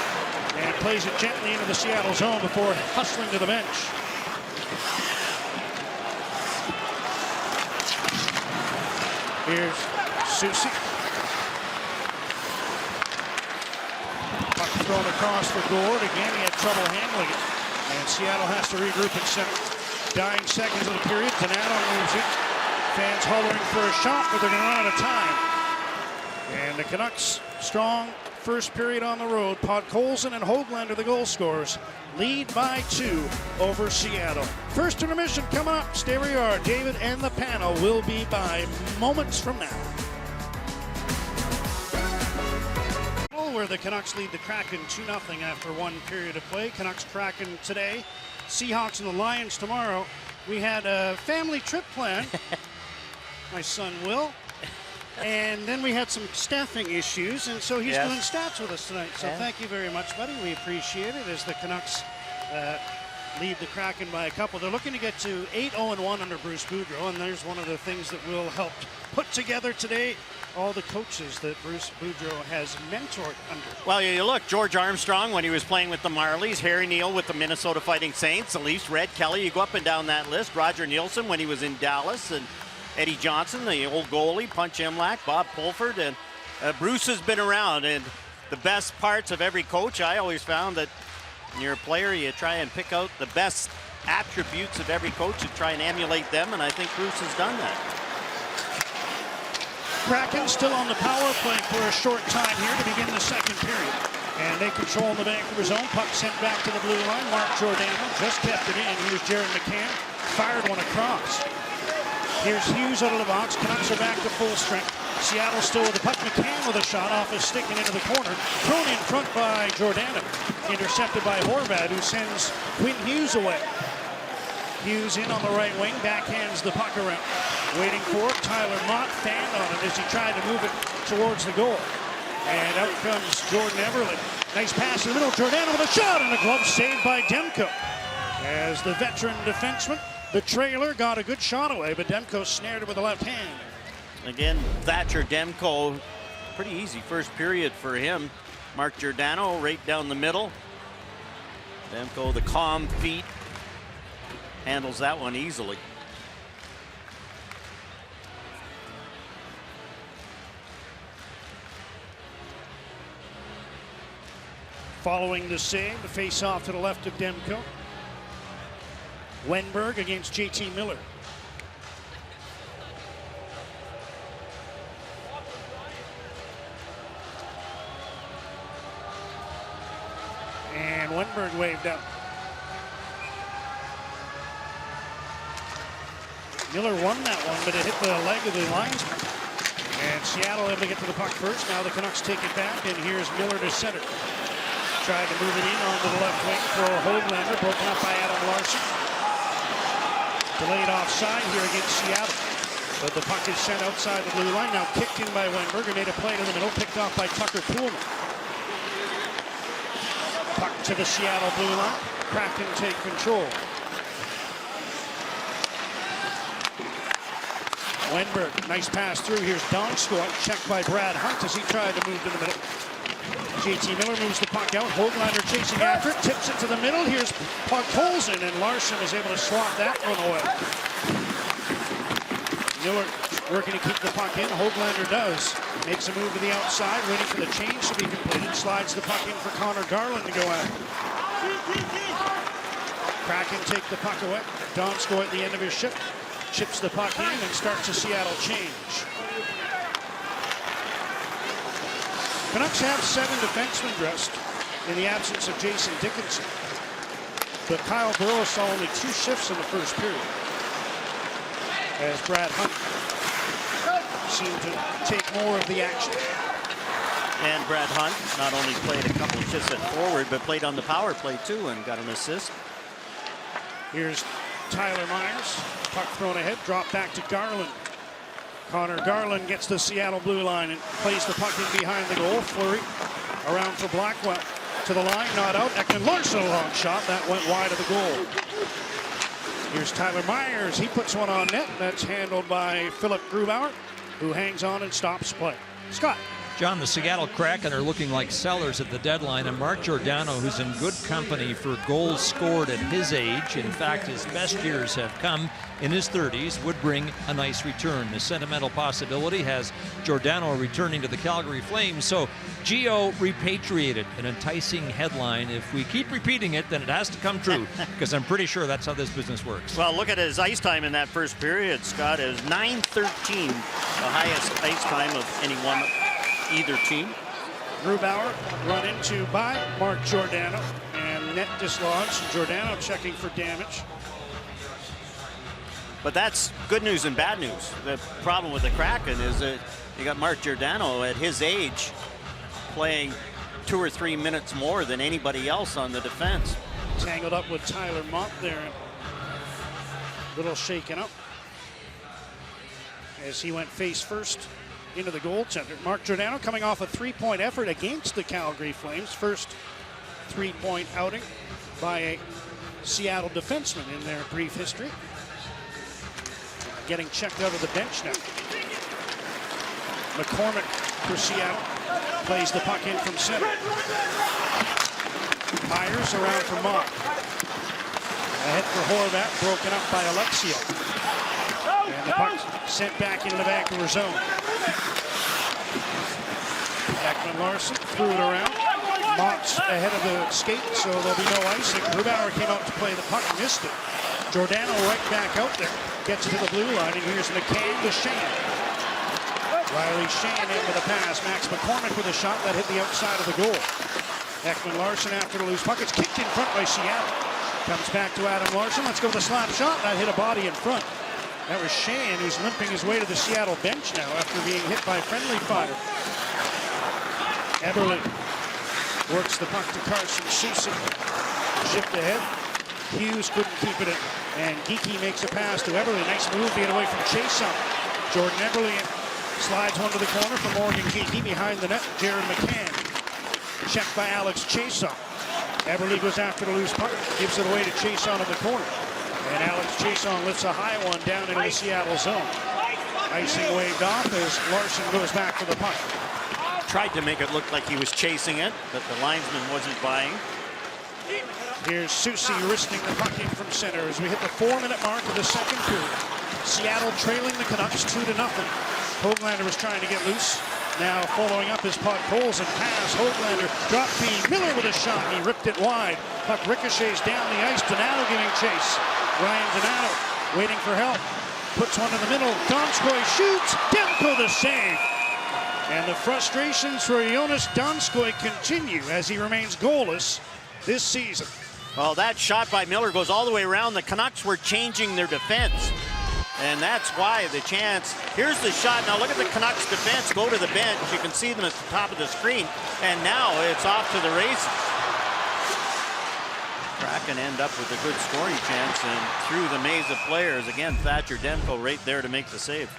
and plays it gently into the Seattle zone before hustling to the bench. Here's Susie. Puck thrown across for Gord. Again, he had trouble handling it. And Seattle has to regroup in center. Dying seconds of the period. Donato moves it. Fans hollering for a shot, but they're going to run out of time. And the Canucks, strong first period on the road. Podkolzin and Höglander, the goal scorers, lead by 2 over Seattle. First intermission coming up. Stay where you are. David and the panel will be by moments from now. Where the Canucks lead the Kraken 2-0 after one period of play. Canucks Kraken today. Seahawks and the Lions tomorrow. We had a family trip planned. My son Will. And then we had some staffing issues, and so he's doing stats with us tonight. So thank you very much, buddy. We appreciate it as the Canucks lead the Kraken by a couple. They're looking to get to 8-0-1 under Bruce Boudreau, and there's one of the things that will help put together today all the coaches that Bruce Boudreau has mentored under. Well, you look, George Armstrong when he was playing with the Marlies, Harry Neal with the Minnesota Fighting Saints, the Leafs, Red Kelly, you go up and down that list, Roger Nielsen when he was in Dallas, and Eddie Johnson, the old goalie, Punch Imlach, Bob Pulford, and Bruce has been around. And the best parts of every coach, I always found that when you're a player, you try and pick out the best attributes of every coach and try and emulate them, and I think Bruce has done that. Kraken still on the power play for a short time here to begin the second period. And they control the Vancouver zone. Puck sent back to the blue line. Mark Giordano just kept it in. Here's Jared McCann. Fired one across. Here's Hughes out of the box. Canucks are back to full strength. Seattle still with the puck. McCann with a shot off his stick and into the corner. Thrown in front by Giordano. Intercepted by Horvat, who sends Quinn Hughes away. Hughes in on the right wing. Backhands the puck around. Waiting for it. Tyler Mott fanned on it as he tried to move it towards the goal. And out comes Jordan Everly. Nice pass in the middle. Giordano with a shot and a glove saved by Demko. As the veteran defenseman, the trailer got a good shot away, but Demko snared it with the left hand. Again, Thatcher Demko, pretty easy first period for him. Mark Giordano right down the middle. Demko, the calm feet, handles that one easily. Following the save, the face-off to the left of Demko. Wenberg against JT Miller. And Wenberg waved up. Miller won that one, but it hit the leg of the linesman. And Seattle able to get to the puck first. Now the Canucks take it back, and here's Miller to center. Tried to move it in onto the left wing for Höglander, broken up by Adam Larsson. Delayed offside here against Seattle. But the puck is sent outside the blue line. Now kicked in by Wenberg, who made a play to the middle, picked off by Tucker Poolman. Puck to the Seattle blue line. Kraken take control. Wenberg, nice pass through. Here's Donskoy, checked by Brad Hunt as he tried to move to the middle. JT Miller moves the puck out. Höglander chasing after it, tips it to the middle. Here's Podkolzin, and Larsson is able to swat that one away. Miller working to keep the puck in. Höglander does. Makes a move to the outside, waiting for the change to be completed. Slides the puck in for Connor Garland to go after. Kraken take the puck away. Donskoy at the end of his shift. Chips the puck in and starts a Seattle change. Canucks have 7 defensemen dressed in the absence of Jason Dickinson. But Kyle Burrows saw only 2 shifts in the first period, as Brad Hunt seemed to take more of the action. And Brad Hunt not only played a couple of shifts at forward, but played on the power play too and got an assist. Here's Tyler Myers. Puck thrown ahead, drop back to Garland. Connor Garland gets the Seattle blue line and plays the puck in behind the goal. Fleury around for Blackwell. To the line, not out. Ekman Larsson, a long shot. That went wide of the goal. Here's Tyler Myers. He puts one on net. That's handled by Philip Grubauer, who hangs on and stops play. Scott. John, the Seattle Kraken are looking like sellers at the deadline, and Mark Giordano, who's in good company for goals scored at his age, in fact his best years have come in his 30s, would bring a nice return. The sentimental possibility has Giordano returning to the Calgary Flames, so Gio repatriated, an enticing headline. If we keep repeating it, then it has to come true, because I'm pretty sure that's how this business works. Well, look at his ice time in that first period, Scott. It was 9:13, the highest ice time of anyone, either team. Grubauer run into by Mark Giordano, and net dislodged. Giordano checking for damage. But that's good news and bad news. The problem with the Kraken is that you got Mark Giordano at his age playing 2 or 3 minutes more than anybody else on the defense. Tangled up with Tyler Mott there. Little shaken up as he went face first into the goaltender. Mark Giordano coming off a 3-point effort against the Calgary Flames. First 3-point outing by a Seattle defenseman in their brief history. Getting checked out of the bench now. McCormick for Seattle plays the puck in from center. Myers around for Mott. Ahead for Horvat, broken up by Alexio. And the puck sent back into the Vancouver zone. Ekman Larsson threw it around. Mott's ahead of the skate, so there'll be no icing. Grubauer came out to play the puck, missed it. Giordano right back out there. Gets it to the blue line, and here's McCann to Shane. Riley Shane in with a pass. Max McCormick with a shot that hit the outside of the goal. Ekman Larsson after the loose puck. It's kicked in front by Seattle. Comes back to Adam Larsson. Let's go with the slap shot. That hit a body in front. That was Shane, who's limping his way to the Seattle bench now after being hit by friendly fire. Eberle works the puck to Carson Soucy. Shift ahead. Hughes couldn't keep it in. And Geekie makes a pass to Eberle. Nice move to get away from Chason. Jordan Eberle slides one to the corner for Morgan Geekie. Behind the net, Jared McCann. Checked by Alex Chason. Eberle goes after the loose puck. Gives it away to Chason in the corner. And Alex Chason lifts a high one down into the Seattle zone. Icing waved off as Larsson goes back for the puck. Tried to make it look like he was chasing it, but the linesman wasn't buying. Here's Soucy wristing the puck in from center as we hit the 4-minute mark of the second period. Seattle trailing the Canucks 2-0. Höglander was trying to get loose. Now following up his puck, Poles and pass. Höglander drop feed. Miller with a shot. He ripped it wide. Puck ricochets down the ice. Donato giving chase. Ryan Donato waiting for help. Puts one in the middle. Donskoy shoots. Demko the save. And the frustrations for Jonas Donskoy continue as he remains goalless this season. Well, that shot by Miller goes all the way around. The Canucks were changing their defense. And that's why the chance. Here's the shot. Now look at the Canucks defense go to the bench. You can see them at the top of the screen. And now it's off to the races. Kraken end up with a good scoring chance. And through the maze of players, again, Thatcher Demko right there to make the save.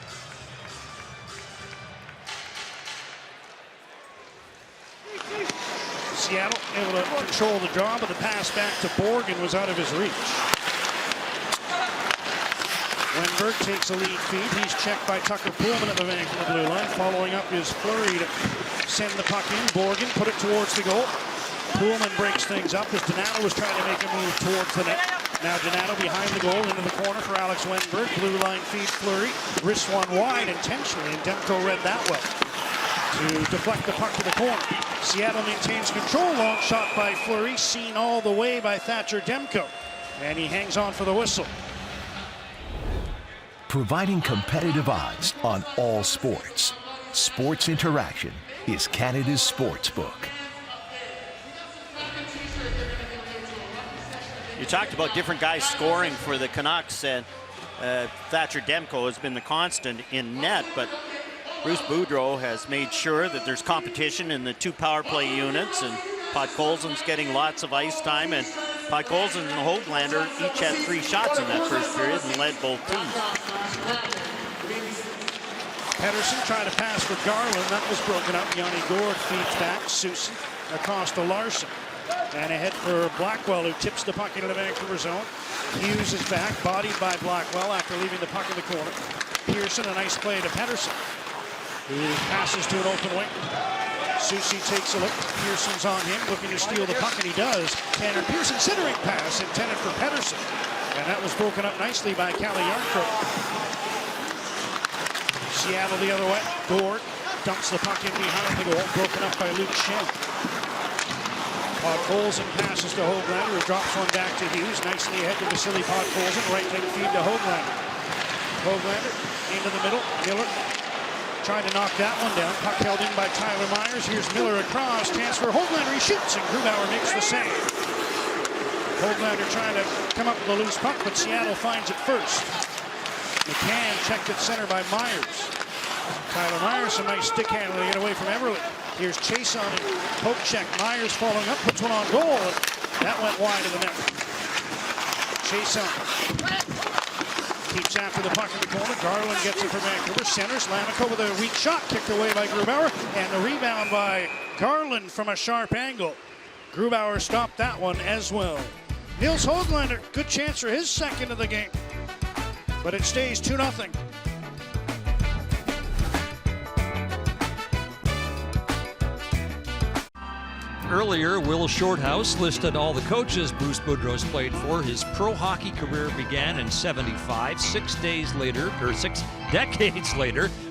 Seattle able to control the draw, but the pass back to Borgen was out of his reach. Wenberg takes a lead feed. He's checked by Tucker Pullman at the Vancouver blue line. Following up is Fleury to send the puck in. Borgen put it towards the goal. Pullman breaks things up as Donato was trying to make a move towards the net. Now Donato behind the goal into the corner for Alex Wenberg. Blue line feed Fleury. Wrists one wide intentionally, and Demko read that well to deflect the puck to the corner. Seattle maintains control. Long shot by Fleury, seen all the way by Thatcher Demko. And he hangs on for the whistle. Providing competitive odds on all sports. Sports Interaction is Canada's sportsbook. You talked about different guys scoring for the Canucks, and Thatcher Demko has been the constant in net, but Bruce Boudreau has made sure that there's competition in the 2 power play units, and Podkolzin's getting lots of ice time, and Podkolzin and Höglander each had 3 shots in that first period and led both teams. Pettersson tried to pass for Garland. That was broken up. Yanni Gourde feeds back. Susan across to Larson. And ahead for Blackwell, who tips the puck into the Vancouver zone. Hughes is back, bodied by Blackwell after leaving the puck in the corner. Pearson, a nice play to Pettersson, who passes to an open wing. Susie takes a look. Pearson's on him, looking to steal the puck, and he does. Tanner Pearson, centering pass intended for Pettersson. And that was broken up nicely by Calle Jarnkrok. Seattle the other way. Gourde dumps the puck in behind the goal, broken up by Luke Schenn. Podkolzin passes to Höglander, who drops one back to Hughes. Nicely ahead to Vasily Podkolzin. Right wing feed to Höglander. Höglander into the middle. Miller trying to knock that one down. Puck held in by Tyler Myers. Here's Miller across. Chance for Höglander. He shoots, and Grubauer makes the save. Höglander trying to come up with a loose puck, but Seattle finds it first. McCann checked at center by Myers. Tyler Myers, some nice stick handling to get away from Everly. Here's Chase on it. Poke check. Myers following up, puts one on goal. And that went wide of the net. Chase on. Keeps after the puck in the corner. Garland gets it for Vancouver. Centers. Lamico with a weak shot kicked away by Grubauer. And the rebound by Garland from a sharp angle. Grubauer stopped that one as well. Nils Höglander, good chance for his second of the game. But it stays 2-0. Earlier, Will Shorthouse listed all the coaches Bruce Boudreau's played for. His pro hockey career began in '75, 6 decades later.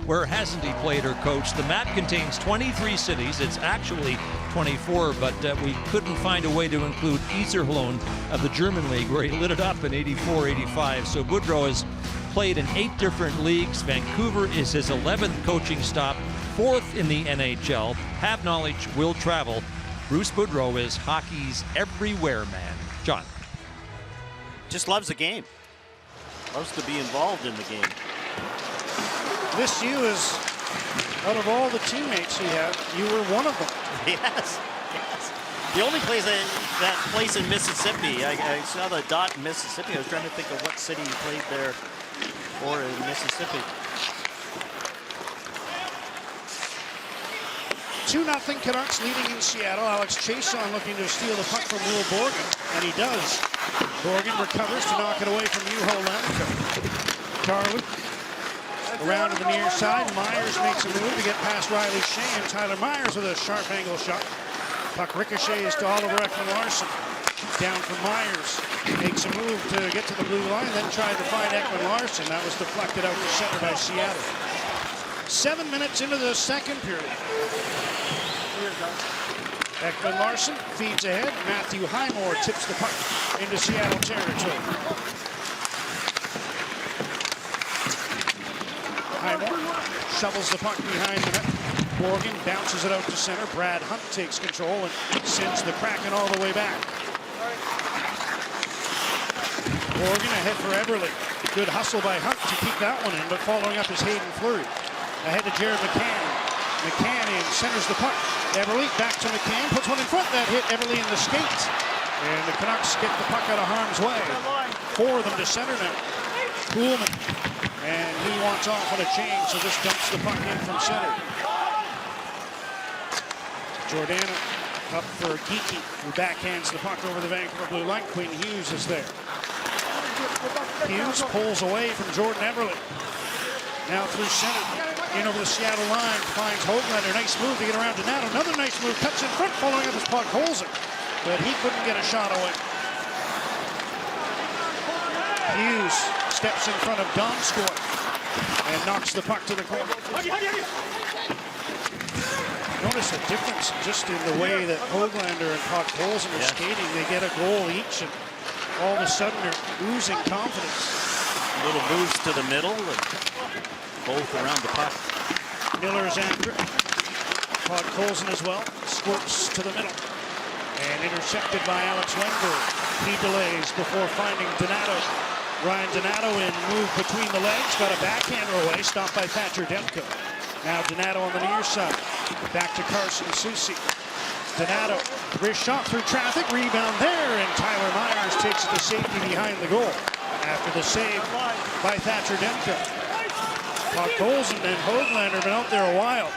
Where hasn't he played or coached? The map contains 23 cities. It's actually 24, but we couldn't find a way to include Iserlohn of the German league, where he lit it up in '84-'85. So Boudreau has played in 8 different leagues. Vancouver is his 11th coaching stop, 4th in the NHL. Have knowledge, will travel. Bruce Boudreau is hockey's everywhere man. John. Just loves the game. Loves to be involved in the game. This you is, out of all the teammates he had, you were one of them. Yes. The only place that place in Mississippi, I saw the dot in Mississippi. I was trying to think of what city he played there for in Mississippi. 2-0 Canucks leading in Seattle. Alex Chason looking to steal the puck from Will Borgen, and he does. Borgen recovers to knock it away from Juho Lamico. Garland around to the near side. Myers makes a move to get past Riley Shea, and Tyler Myers with a sharp angle shot. Puck ricochets to Oliver Ekman-Larsson. Down from Myers. Makes a move to get to the blue line, then tried to find Ekman-Larsson. That was deflected out to center by Seattle. 7 minutes into the second period. Ekman-Larsson feeds ahead. Matthew Highmore tips the puck into Seattle territory. Highmore shovels the puck behind the net. Morgan bounces it out to center. Brad Hunt takes control and sends the Kraken all the way back. Morgan ahead for Everly. Good hustle by Hunt to keep that one in, but following up is Hayden Fleury. Ahead to Jared McCann. McCann in, centers the puck. Everly back to McCann, puts one in front. That hit Everly in the skates. And the Canucks get the puck out of harm's way. 4 of them to center now. Kuhlman. And he wants off on a change, so this dumps the puck in from center. Jordana up for Geekie, who backhands the puck over the Vancouver blue line. Quinn Hughes is there. Hughes pulls away from Jordan Everly. Now through center, in over the Seattle line, finds Höglander. Nice move to get around Donato. Another nice move, cuts in front, following up his Podkolzin, but he couldn't get a shot away. Hughes steps in front of Donskoy and knocks the puck to the corner. Notice a difference just in the way that Höglander and Podkolzin are skating. They get a goal each, and all of a sudden they're oozing confidence. Little moves to the middle, and both around the puck. Miller's after. Podkolzin as well. Squirts to the middle. And intercepted by Alex Wennberg. He delays before finding Donato. Ryan Donato in, move between the legs. Got a backhander away. Stopped by Thatcher Demko. Now Donato on the near side. Back to Carson Soucy. Donato, wrist shot through traffic, rebound there, and Tyler Myers takes it to safety behind the goal after the save by Thatcher Demko. Podkolzin and Höglander have been out there a while.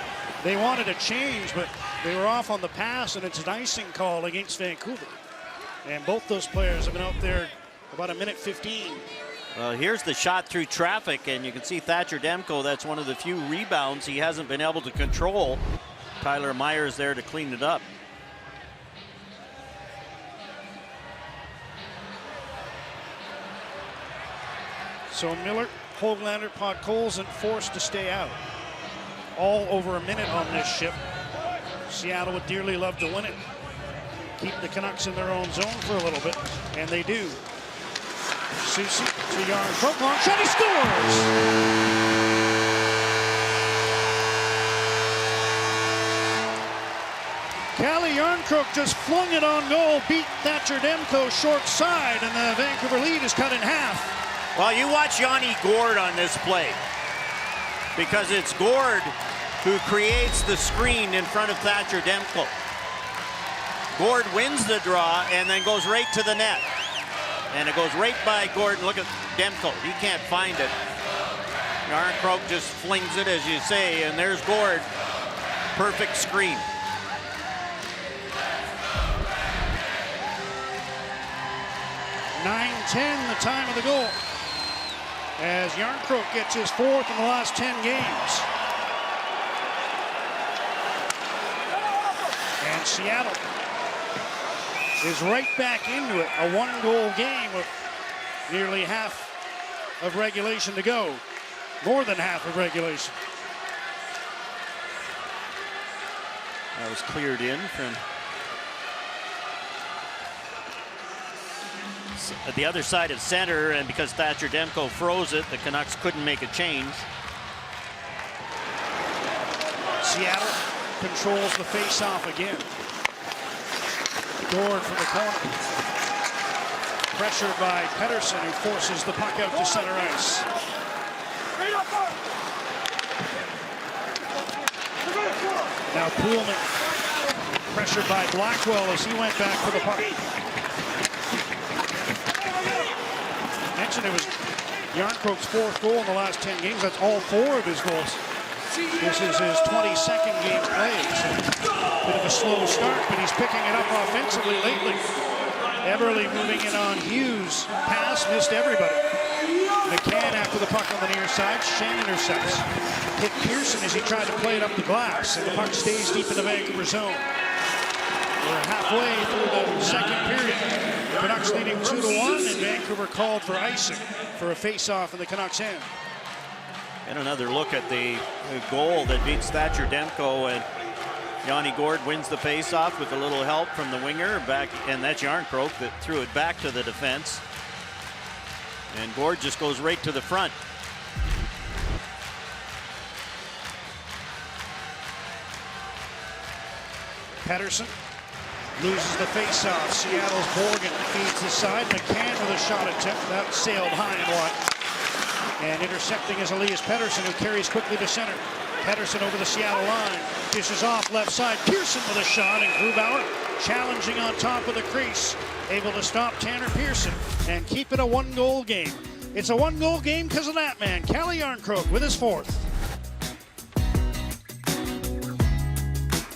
They wanted a change, but they were off on the pass, and it's an icing call against Vancouver. And both those players have been out there about a minute 15. Well, here's the shot through traffic, and you can see Thatcher Demko. That's one of the few rebounds he hasn't been able to control. Tyler Myers there to clean it up. So Miller, Höglander, Podkolzin forced to stay out. All over a minute on this shift. Seattle would dearly love to win it. Keep the Canucks in their own zone for a little bit, and they do. Soucy to Järnkrok, long shot, he scores! Calle Järnkrok just flung it on goal, beat Thatcher Demko short side, and the Vancouver lead is cut in half. Well, you watch Yanni Gourde on this play, because it's Gourde who creates the screen in front of Thatcher Demko. Gourde wins the draw and then goes right to the net. And it goes right by Gourde. Look at Demko. He can't find it. Järnkrok just flings it, as you say, and there's Gourde. Perfect screen. .9:10 the time of the goal, as Järnkrok gets his fourth in the last 10 games. And Seattle is right back into it. A one-goal game with nearly half of regulation to go. More than half of regulation. That was cleared in from the other side of center, and because Thatcher Demko froze it, the Canucks couldn't make a change. Seattle controls the face-off again. Gourde from the corner. Pressured by Pettersson, who forces the puck out to center ice. Now Poolman, pressured by Blackwell as he went back for the puck. Mentioned it was Järnkrok's fourth goal in the last 10 games. That's all 4 of his goals. This is his 22nd game played. So bit of a slow start, but he's picking it up offensively lately. Everly moving in on Hughes. Pass, missed everybody. McCann after the puck on the near side. Shen intercepts. Hit Pearson as he tried to play it up the glass, and the puck stays deep in the Vancouver zone. We're halfway through the second period. The Canucks leading 2-1, and Vancouver called for icing for a face-off in the Canucks' end. And another look at the goal that beats Thatcher Demko, and Yanni Gourde wins the face-off with a little help from the winger back, and that's Järnkrok that threw it back to the defense. And Gourde just goes right to the front. Pettersson loses the face-off. Seattle's Borgen feeds the side. McCann with a shot attempt. That sailed high and wide. And intercepting is Elias Pettersson, who carries quickly to center. Pettersson over the Seattle line. Dishes off left side. Pearson with a shot, and Grubauer challenging on top of the crease. Able to stop Tanner Pearson and keep it a one-goal game. It's a one-goal game because of that man, Calle Järnkrok, with his fourth.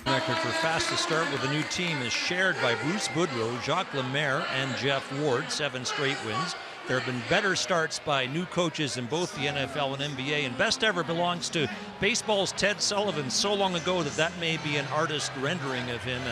Record for fastest start with a new team is shared by Bruce Boudreau, Jacques Lemaire, and Jeff Ward. 7 straight wins. There have been better starts by new coaches in both the NFL and NBA, and best ever belongs to baseball's Ted Sullivan so long ago that may be an artist rendering of him.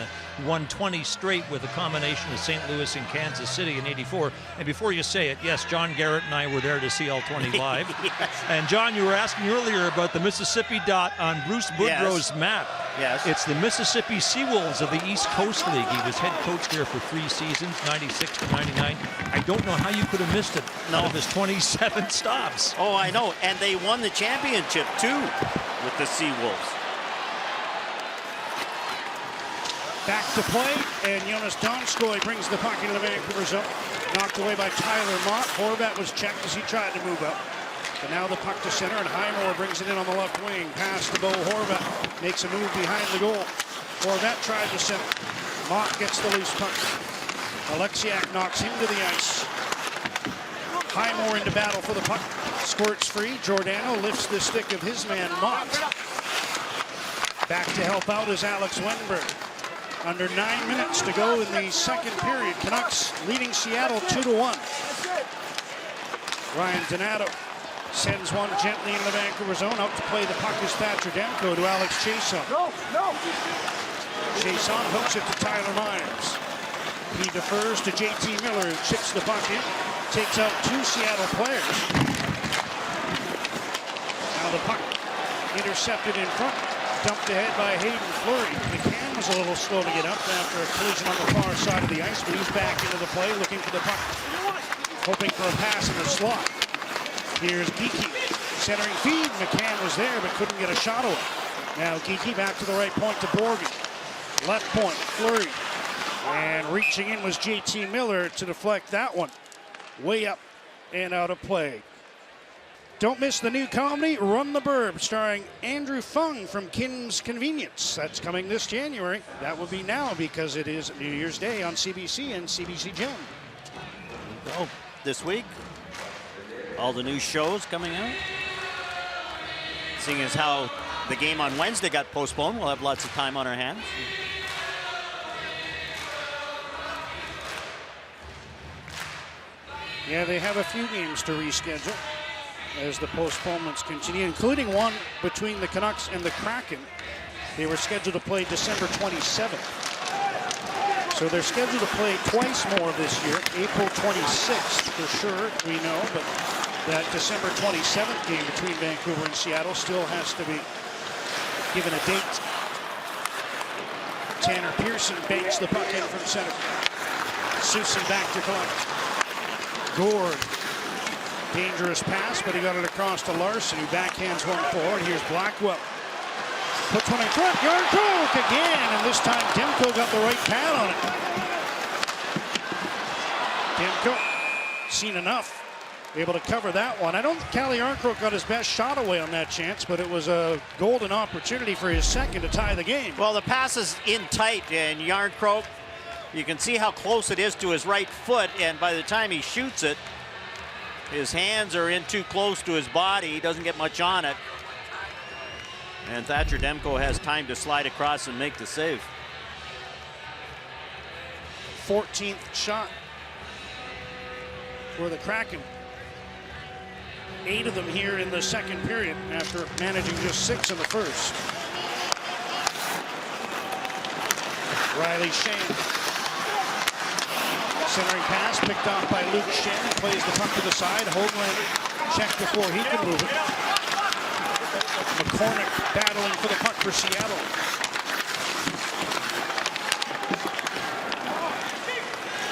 Won 20 straight with a combination of St. Louis and Kansas City in '84. And before you say it, yes, John Garrett and I were there to see all 20 live. Yes. And John, you were asking earlier about the Mississippi dot on Bruce Boudreau's map. Yes. It's the Mississippi Seawolves of the East Coast League. He was head coach there for 3 seasons, 96 to 99. I don't know how you could have missed it out of his 27 stops. Oh, I know. And they won the championship, too, with the Seawolves. Back to play, and Jonas Donskoy brings the puck into the Vancouver zone. Knocked away by Tyler Mott. Horvat was checked as he tried to move up. But now the puck to center, and Highmore brings it in on the left wing. Pass to Bo Horvat. Makes a move behind the goal. Horvat tried to center. Mott gets the loose puck. Alexiak knocks him to the ice. Highmore into battle for the puck. Squirts free. Giordano lifts the stick of his man, Mott. Back to help out is Alex Wenberg. Under 9 minutes to go in the second period. Canucks leading Seattle 2-1. Ryan Donato sends one gently into the Vancouver zone. Out to play the puck is Thatcher Demko to Alex Chiasson. Chiasson hooks it to Tyler Myers. He defers to JT Miller, who chips the puck in. Takes out 2 Seattle players. Now the puck intercepted in front. Dumped ahead by Hayden Fleury. McCann was a little slow to get up after a collision on the far side of the ice, but he's back into the play, looking for the puck. Hoping for a pass in the slot. Here's Geekie. Centering feed. McCann was there, but couldn't get a shot away. Now Geekie back to the right point to Borgen. Left point, Fleury. And reaching in was JT Miller to deflect that one. Way up and out of play. Don't miss the new comedy, Run the Burb, starring Andrew Fung from Kim's Convenience. That's coming this January. That will be now because it is New Year's Day on CBC and CBC Gem. Oh, this week, all the new shows coming out. Seeing as how the game on Wednesday got postponed, we'll have lots of time on our hands. Yeah, they have a few games to reschedule as the postponements continue, including one between the Canucks and the Kraken. They were scheduled to play December 27th. So they're scheduled to play twice more this year. April 26th for sure, we know, but that December 27th game between Vancouver and Seattle still has to be given a date. Tanner Pearson banks the puck in from center. Susan back to collect. Gord. Dangerous pass, but he got it across to Larson, who backhands one forward. Here's Blackwell. Puts one in front. Yarncroke again, and this time Demko got the right pad on it. Demko, seen enough. Able to cover that one. I don't think Calle Yarncroke got his best shot away on that chance, but it was a golden opportunity for his second to tie the game. Well, the pass is in tight, and Yarncroke, you can see how close it is to his right foot, and by the time he shoots it, his hands are in too close to his body. He doesn't get much on it. And Thatcher Demko has time to slide across and make the save. 14th shot for the Kraken. 8 of them here in the second period after managing just 6 in the first. Riley Shane. Centering pass picked off by Luke Shen. Plays the puck to the side. Hoagland checked before he could move it. McCormick battling for the puck for Seattle.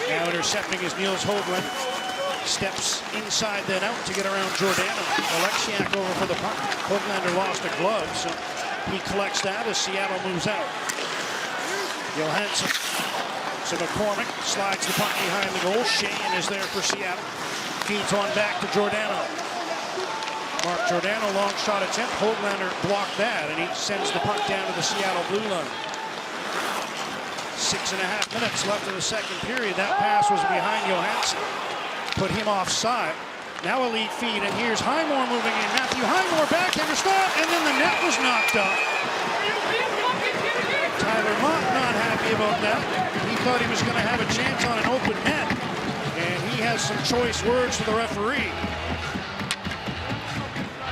Now intercepting is Niels Hoagland. Steps inside then out to get around Giordano. Alexiak over for the puck. Hoaglander lost a glove, so he collects that as Seattle moves out. Johansson. So McCormick slides the puck behind the goal. Sheahan is there for Seattle. Feeds one back to Giordano. Mark Giordano, long shot attempt. Hoaglander blocked that, and he sends the puck down to the Seattle blue line. 6.5 minutes left in the second period. That pass was behind Johansson. Put him offside. Now a lead feed, and here's Highmore moving in. Matthew Highmore backhander stop, and then the net was knocked off. Tyler Mott not happy about that. He thought he was going to have a chance on an open net, and he has some choice words to the referee.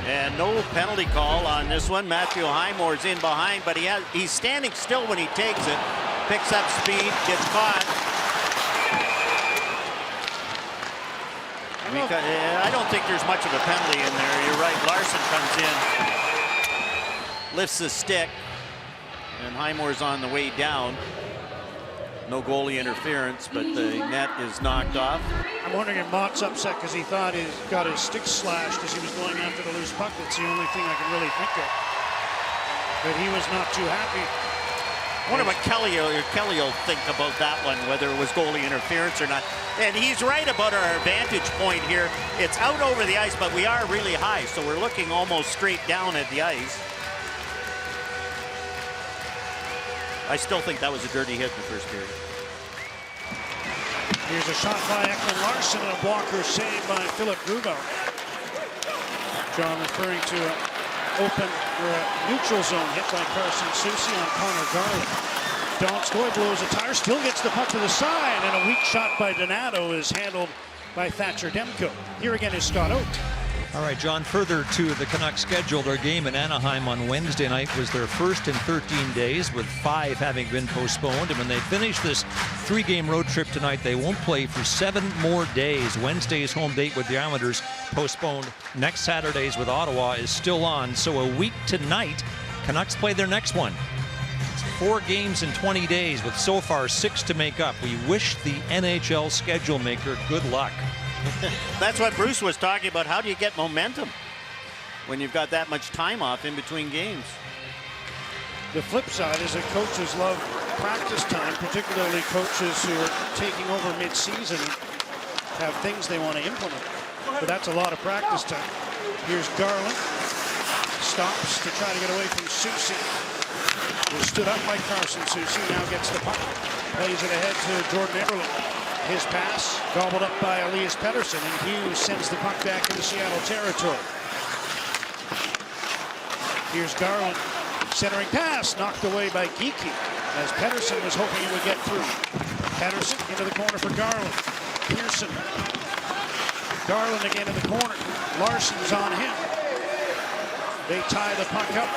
And no penalty call on this one. Matthew Highmore's in behind, but he's standing still when he takes it. Picks up speed, gets caught. I don't think there's much of a penalty in there. You're right, Larson comes in, lifts the stick, and Highmore's on the way down. No goalie interference, but the net is knocked off. I'm wondering if Mott's upset because he thought he got his stick slashed as he was going after the loose puck. That's the only thing I can really think of. But he was not too happy. I wonder what Kelly will think about that one, whether it was goalie interference or not. And he's right about our vantage point here. It's out over the ice, but we are really high, so we're looking almost straight down at the ice. I still think that was a dirty hit in the first period. Here's a shot by Ekman Larsson and a blocker saved by Philip Grubauer. John referring to an open or a neutral zone hit by Carson Soucy on Connor Garland. Donskoy blows a tire, still gets the puck to the side, and a weak shot by Donato is handled by Thatcher Demko. Here again is Scott Oake. All right, John, further to the Canucks schedule, their game in Anaheim on Wednesday night was their first in 13 days, with 5 having been postponed. And when they finish this 3-game road trip tonight, they won't play for 7 more days. Wednesday's home date with the Islanders postponed. Next Saturday's with Ottawa is still on. So a week tonight, Canucks play their next one. It's 4 games in 20 days, with so far 6 to make up. We wish the NHL schedule maker good luck. That's what Bruce was talking about. How do you get momentum when you've got that much time off in between games? The flip side is that coaches love practice time, particularly coaches who are taking over mid-season and have things they want to implement. But that's a lot of practice time. Here's Garland. Stops to try to get away from Soucy. Was stood up by Carson Soucy. Now gets the puck. Plays it ahead to Jordan Eberle. His pass gobbled up by Elias Pettersson, and Hughes sends the puck back into Seattle territory. Here's Garland. Centering pass knocked away by Geekie as Pettersson was hoping he would get through. Pettersson into the corner for Garland. Pearson. Garland again in the corner. Larsson's on him. They tie the puck up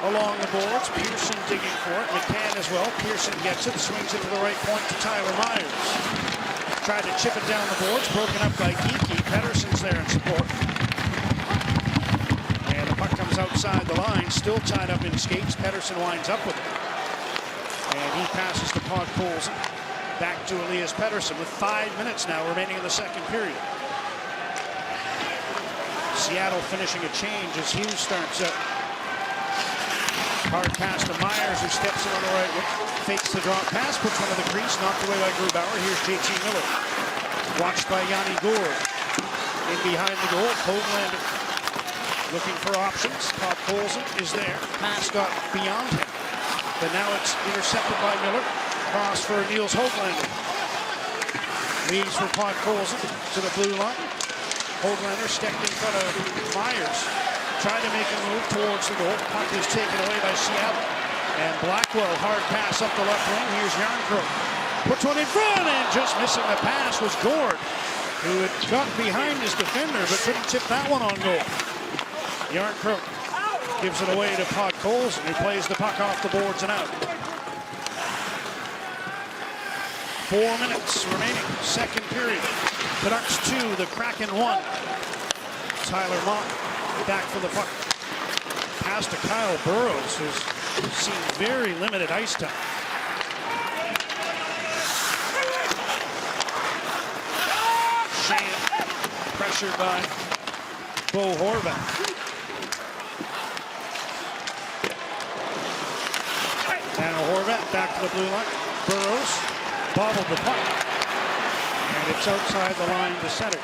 along the boards. Pearson digging for it. McCann as well. Pearson gets it, swings it to the right point to Tyler Myers. Tried to chip it down the boards, broken up by Geekie. Pettersson's there in support. And the puck comes outside the line, still tied up in skates. Pettersson winds up with it. And he passes to Podkolzin. Back to Elias Pettersson with 5 minutes now remaining in the second period. Seattle finishing a change as Hughes starts up. Hard pass to Myers, who steps in on the right wing. Fakes the drop pass, puts one to the crease, knocked away by Grubauer. Here's JT Miller. Watched by Yanni Gourde. In behind the goal, Hoaglander looking for options. Podkolzin is there. Pass got beyond him. But now it's intercepted by Miller. Cross for Niels Hoaglander. Leads for Podkolzin to the blue line. Hoaglander stepped in front of Myers. Tried to make a move towards the goal. Puck is taken away by Seattle. And Blackwell, hard pass up the left wing. Here's Jarnkrok. Puts one in front, and just missing the pass was Gourde, who had got behind his defender but couldn't tip that one on goal. Jarnkrok gives it away to Podkolzin, who plays the puck off the boards and out. 4 minutes remaining, second period. Canucks 2, the Kraken 1. Tyler Mock back for the puck. Pass to Kyle Burroughs, who's seen very limited ice time. Shane pressured by Bo Horvat. Now Horvat back to the blue line. Burroughs bobbled the puck. And it's outside the line to center.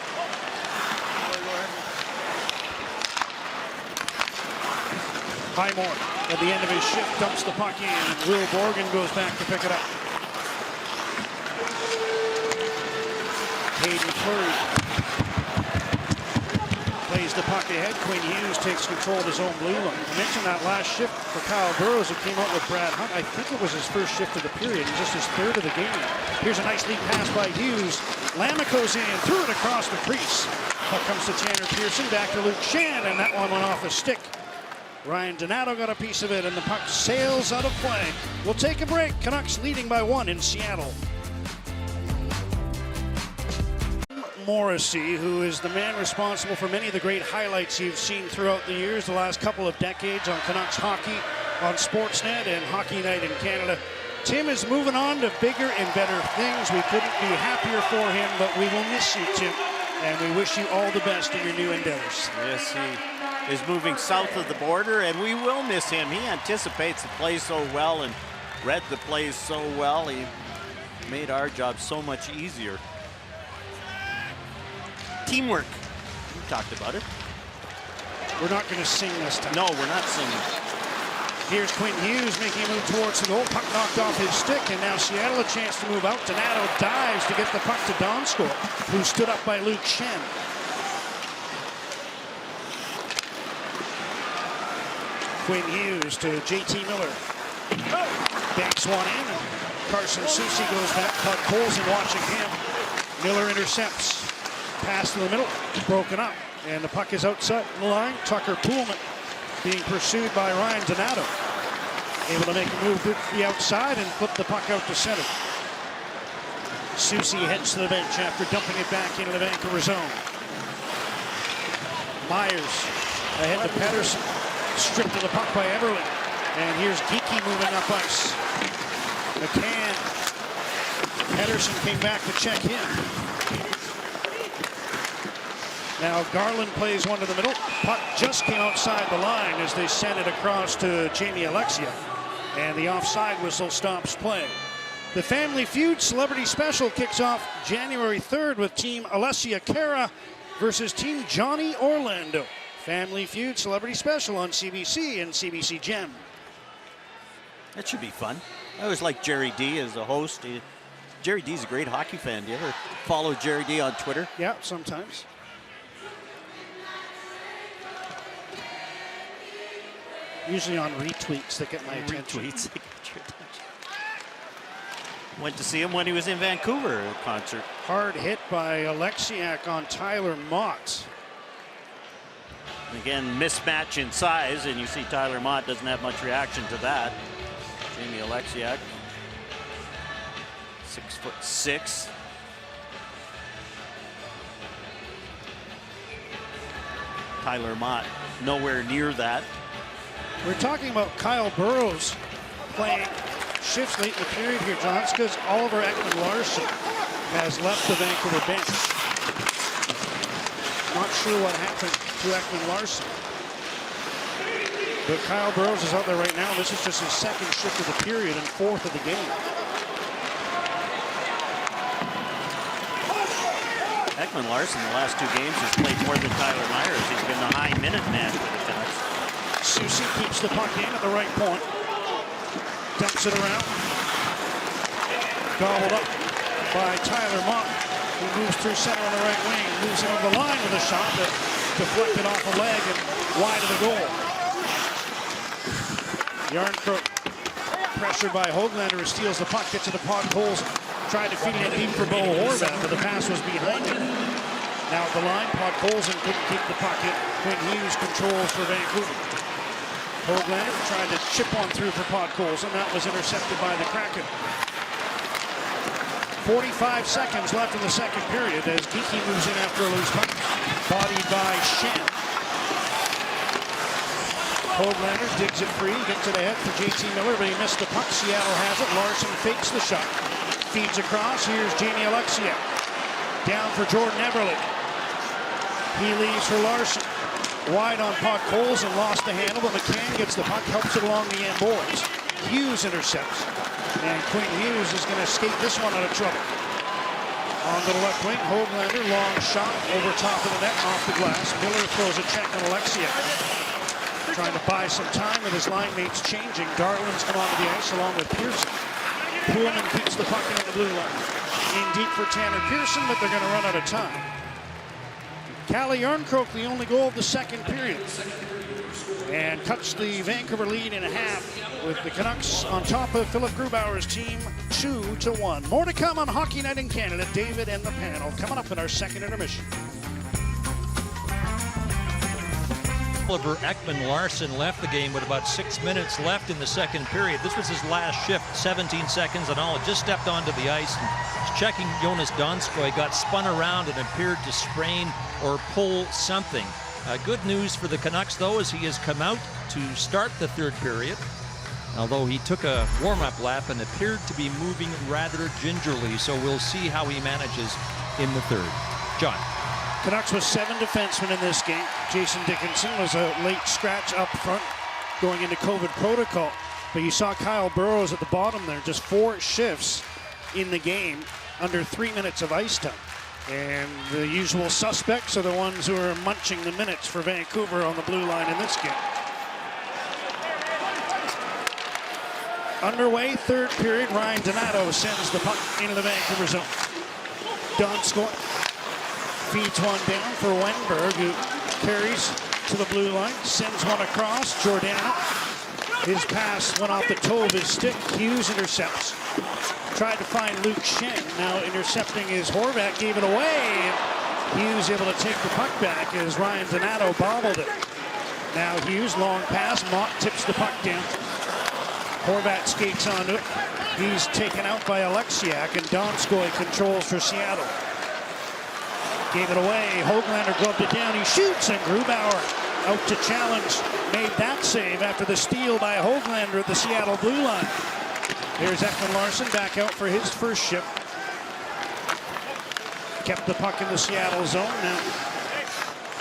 Highmore at the end of his shift dumps the puck in, and Will Borgen goes back to pick it up. Hayden Fleury plays the puck ahead. Quinn Hughes takes control of his own blue line. I mentioned that last shift for Kyle Burroughs who came out with Brad Hunt. I think it was his first shift of the period, and just his third of the game. Here's a nice lead pass by Hughes. Lamico's in, threw it across the crease. Puck comes to Tanner Pearson, back to Luke Shan, and that one went off his stick. Ryan Donato got a piece of it, and the puck sails out of play. We'll take a break. Canucks leading by 1 in Seattle. Morrissey, who is the man responsible for many of the great highlights you've seen throughout the years, the last couple of decades on Canucks hockey, on Sportsnet and Hockey Night in Canada. Tim is moving on to bigger and better things. We couldn't be happier for him, but we will miss you, Tim, and we wish you all the best in your new endeavors. Yes, he is moving south of the border, and we will miss him. He anticipates the play so well, and read the plays so well. He made our job so much easier. Teamwork. We talked about it. We're not going to sing this time. No, we're not singing. Here's Quinn Hughes making a move towards the goal. Puck knocked off his stick, and now Seattle a chance to move out. Donato dives to get the puck to Donskoy, who stood up by Luke Shen. Quinn Hughes to JT Miller. Banks one in, and Carson Soucy goes back. Puck Colson watching him. Miller intercepts. Pass to the middle, broken up, and the puck is outside the line. Tucker Poolman being pursued by Ryan Donato. Able to make a move to the outside and flip the puck out to center. Soucy heads to the bench after dumping it back into the Vancouver zone. Myers ahead to Pedersen. Stripped of the puck by Everly. And here's Geekie moving up ice. McCann. Pedersen came back to check him. Now Garland plays one to the middle. Puck just came outside the line as they sent it across to Jamie Alexia. And the offside whistle stops play. The Family Feud Celebrity Special kicks off January 3rd with Team Alessia Cara versus Team Johnny Orlando. Family Feud Celebrity Special on CBC and CBC Gem. That should be fun. I always like Jerry D as a host. Jerry D's a great hockey fan. Do you ever follow Jerry D on Twitter? Yeah, sometimes. Usually on retweets that get my attention. Retweets. Went to see him when he was in Vancouver at a concert. Hard hit by Alexiak on Tyler Mott. Again, mismatch in size, and you see Tyler Mott doesn't have much reaction to that. Jamie Alexiak, 6'6". Tyler Mott, nowhere near that. We're talking about Kyle Burrows playing shifts late in the period here, John. It's because Oliver Ekman-Larsson has left the Vancouver bench. Not sure what happened to Ekman-Larsson. But Kyle Burrows is out there right now. This is just his second shift of the period and fourth of the game. Ekman-Larsson the last two games has played more than Tyler Myers. He's been the high minute man for the Canucks. Soucy keeps the puck in at the right point. Dumps it around. Gobbled up by Tyler Mott, who moves through center on the right wing. Moves it over the line with a shot that deflected off a leg and wide of the goal. Yarncrook pressured by Höglander, who steals the puck, gets to the puck holes. Tried to feed it deep for Bo Horvat, but the pass was behind him. Now at the line, Podkolzin couldn't keep the puck in. Quinn Hughes controls for Vancouver. Höglander tried to chip on through for Podkolzin. That was intercepted by the Kraken. 45 seconds left in the second period as Geekie moves in after a loose puck. Bodied by Shen. Höglander digs it free, gets it ahead for JT Miller, but he missed the puck. Seattle has it. Larsson fakes the shot. Feeds across. Here's Jamie Alexia. Down for Jordan Everly. He leaves for Larsson. Wide on Podkolzin, lost the handle, but McCann gets the puck, helps it along the end boards. Hughes intercepts. And Quinn Hughes is going to skate this one out of trouble. On to the left wing, Höglander, long shot over top of the net, off the glass. Miller throws a check on Alexia. Trying to buy some time with his line mates changing. Darlin's come onto the ice along with Pearson. Poolman keeps the puck in the blue line. In deep for Tanner Pearson, but they're going to run out of time. Calle Yarncroke, the only goal of the second period. And cuts the Vancouver lead in half with the Canucks on top of Philip Grubauer's team 2-1. More to come on Hockey Night in Canada. David and the panel coming up in our second intermission. Oliver Ekman-Larsson left the game with about 6 minutes left in the second period. This was his last shift, 17 seconds and all. Just stepped onto the ice and checking Jonas Donskoy, got spun around and appeared to sprain or pull something. Good news for the Canucks, though, as he has come out to start the third period. Although he took a warm-up lap and appeared to be moving rather gingerly, so we'll see how he manages in the third. John. Canucks with 7 defensemen in this game. Jason Dickinson was a late scratch up front going into COVID protocol. But you saw Kyle Burrows at the bottom there, just 4 shifts in the game, under 3 minutes of ice time. And the usual suspects are the ones who are munching the minutes for Vancouver on the blue line in this game. Underway, third period. Ryan Donato sends the puck into the Vancouver zone. Donskoy feeds one down for Wenberg, who carries to the blue line, sends one across. Giordano. His pass went off the toe of his stick. Hughes intercepts. Tried to find Luke Schenn. Now intercepting is Horvat, gave it away. Hughes able to take the puck back as Ryan Donato bobbled it. Now Hughes, long pass. Mott tips the puck down. Horvat skates onto it. He's taken out by Alexiak, and Donskoy controls for Seattle. Gave it away. Höglander gloved it down. He shoots, and Grubauer out to challenge. Made that save after the steal by Höglander at the Seattle blue line. Here's Ekman Larsson back out for his first shift. Kept the puck in the Seattle zone. Now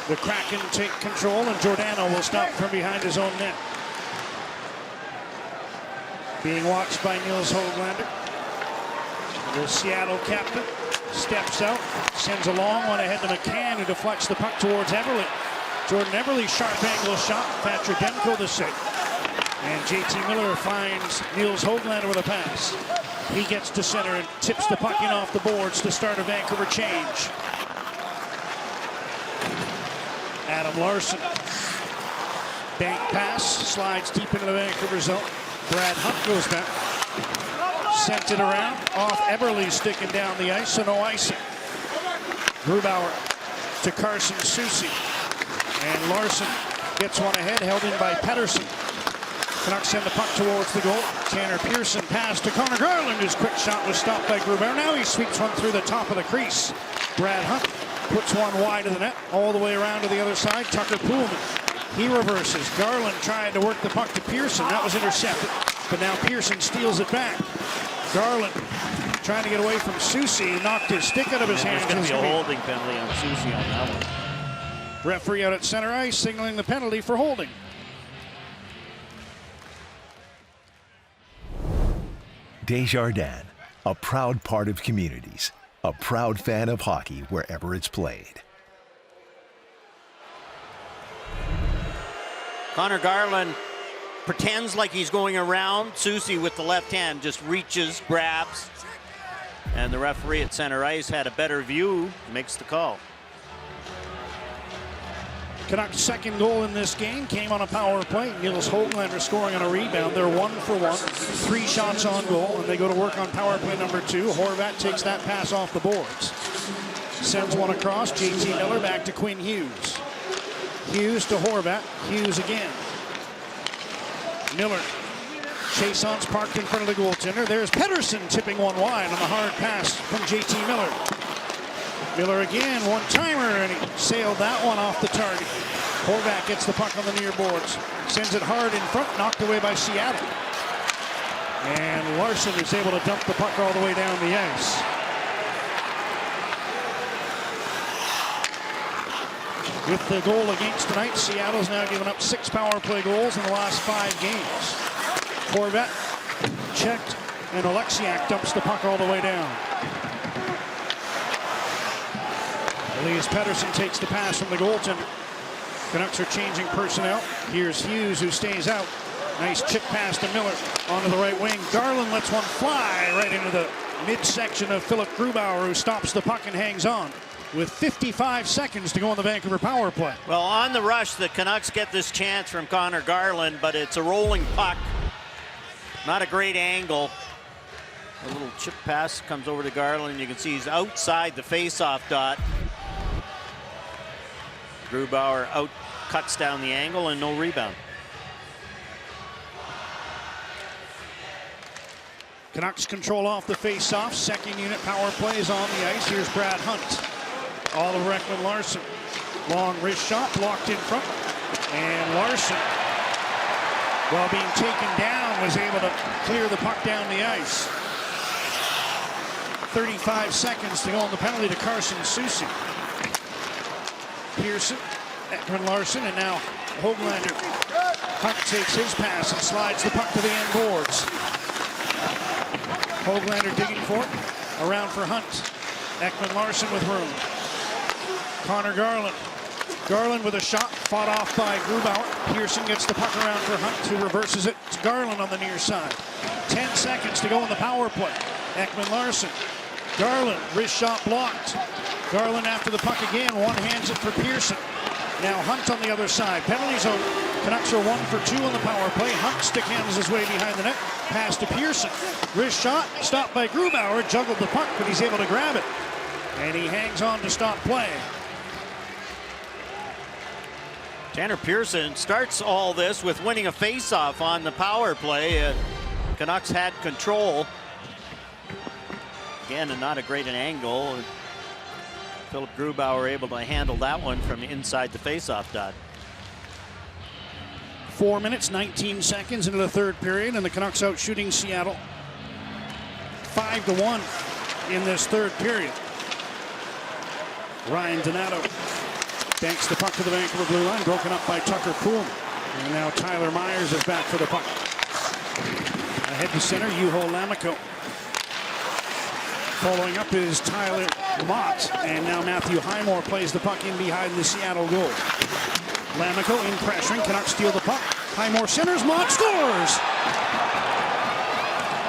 the Kraken take control, and Giordano will stop from behind his own net. Being watched by Nils Höglander. The Seattle captain steps out, sends a long one ahead to McCann, who deflects the puck towards Everly. Jordan Everly, sharp angle shot. Thatcher Demko the save. And JT Miller finds Nils Höglander with a pass. He gets to center and tips the puck in off the boards to start a Vancouver change. Adam Larsson. Bank pass, slides deep into the Vancouver zone. Brad Hunt goes back. Sent it around. Off Eberle sticking down the ice, so no icing. Grubauer to Carson Soucy. And Larsson gets one ahead, held in by Pettersson. Canucks send the puck towards the goal. Tanner Pearson pass to Connor Garland, whose quick shot was stopped by Grubauer. Now he sweeps one through the top of the crease. Brad Hunt puts one wide of the net, all the way around to the other side. Tucker Poolman. He reverses. Garland trying to work the puck to Pearson. That was intercepted. But now Pearson steals it back. Garland trying to get away from Soucy. Knocked his stick out of his hands. There's going to be a holding penalty on Soucy on that one. Referee out at center ice signaling the penalty for holding. Desjardins, a proud part of communities, a proud fan of hockey wherever it's played. Connor Garland pretends like he's going around. Soucy with the left hand just reaches, grabs. And the referee at center ice had a better view, makes the call. Canucks' second goal in this game came on a power play. Nils Höglander scoring on a rebound. They're 1 for 1, 3 shots on goal, and they go to work on power play number 2. Horvat takes that pass off the boards. Sends one across. JT Miller back to Quinn Hughes. Hughes to Horvat. Hughes again. Miller. Chason's parked in front of the goaltender. There's Pettersson tipping one wide on the hard pass from JT Miller. Miller again, one-timer, and he sailed that one off the target. Horvat gets the puck on the near boards. Sends it hard in front, knocked away by Seattle. And Larsson is able to dump the puck all the way down the ice. With the goal against tonight, Seattle's now given up 6 power play goals in the last 5 games. Horvat checked, and Alexiak dumps the puck all the way down. Elias Pettersson takes the pass from the goaltender. Canucks are changing personnel. Here's Hughes, who stays out. Nice chip pass to Miller onto the right wing. Garland lets one fly right into the midsection of Philip Grubauer, who stops the puck and hangs on with 55 seconds to go on the Vancouver power play. Well, on the rush, the Canucks get this chance from Connor Garland, but it's a rolling puck. Not a great angle. A little chip pass comes over to Garland. You can see he's outside the face-off dot. Grubauer out cuts down the angle and no rebound. Canucks control off the face-off. Second unit power play is on the ice. Here's Brad Hunt. Oliver Ekman Larsson. Long wrist shot blocked in front. And Larsson, while being taken down, was able to clear the puck down the ice. 35 seconds to go on the penalty to Carson Soucy. Pearson, Ekman Larsson, and now Höglander Hunt takes his pass and slides the puck to the end boards. Höglander digging for it. Around for Hunt. Ekman Larsson with room. Connor Garland. Garland with a shot, fought off by Grubauer. Pearson gets the puck around for Hunt, who reverses it to Garland on the near side. 10 seconds to go in the power play. Ekman Larsson. Garland, wrist shot blocked. Garland after the puck again, one hands it for Pearson. Now Hunt on the other side. Penalties out. Canucks are 1 for 2 on the power play. Hunt stick handles his way behind the net. Pass to Pearson. Wrist shot, stopped by Grubauer. Juggled the puck, but he's able to grab it. And he hangs on to stop play. Tanner Pearson starts all this with winning a faceoff on the power play. Canucks had control. Again, and not a great an angle. Philip Grubauer able to handle that one from inside the faceoff dot. 4 minutes, 19 seconds into the third period, and the Canucks out shooting Seattle 5-1 in this third period. Ryan Donato banks the puck to the Vancouver blue line, broken up by Tucker Poole. And now Tyler Myers is back for the puck. Ahead to center, Juho Lammikko. Following up is Tyler Mott, and now Matthew Highmore plays the puck in behind the Seattle goal. Lammikko in pressuring, Canucks steal the puck. Highmore centers, Mott scores!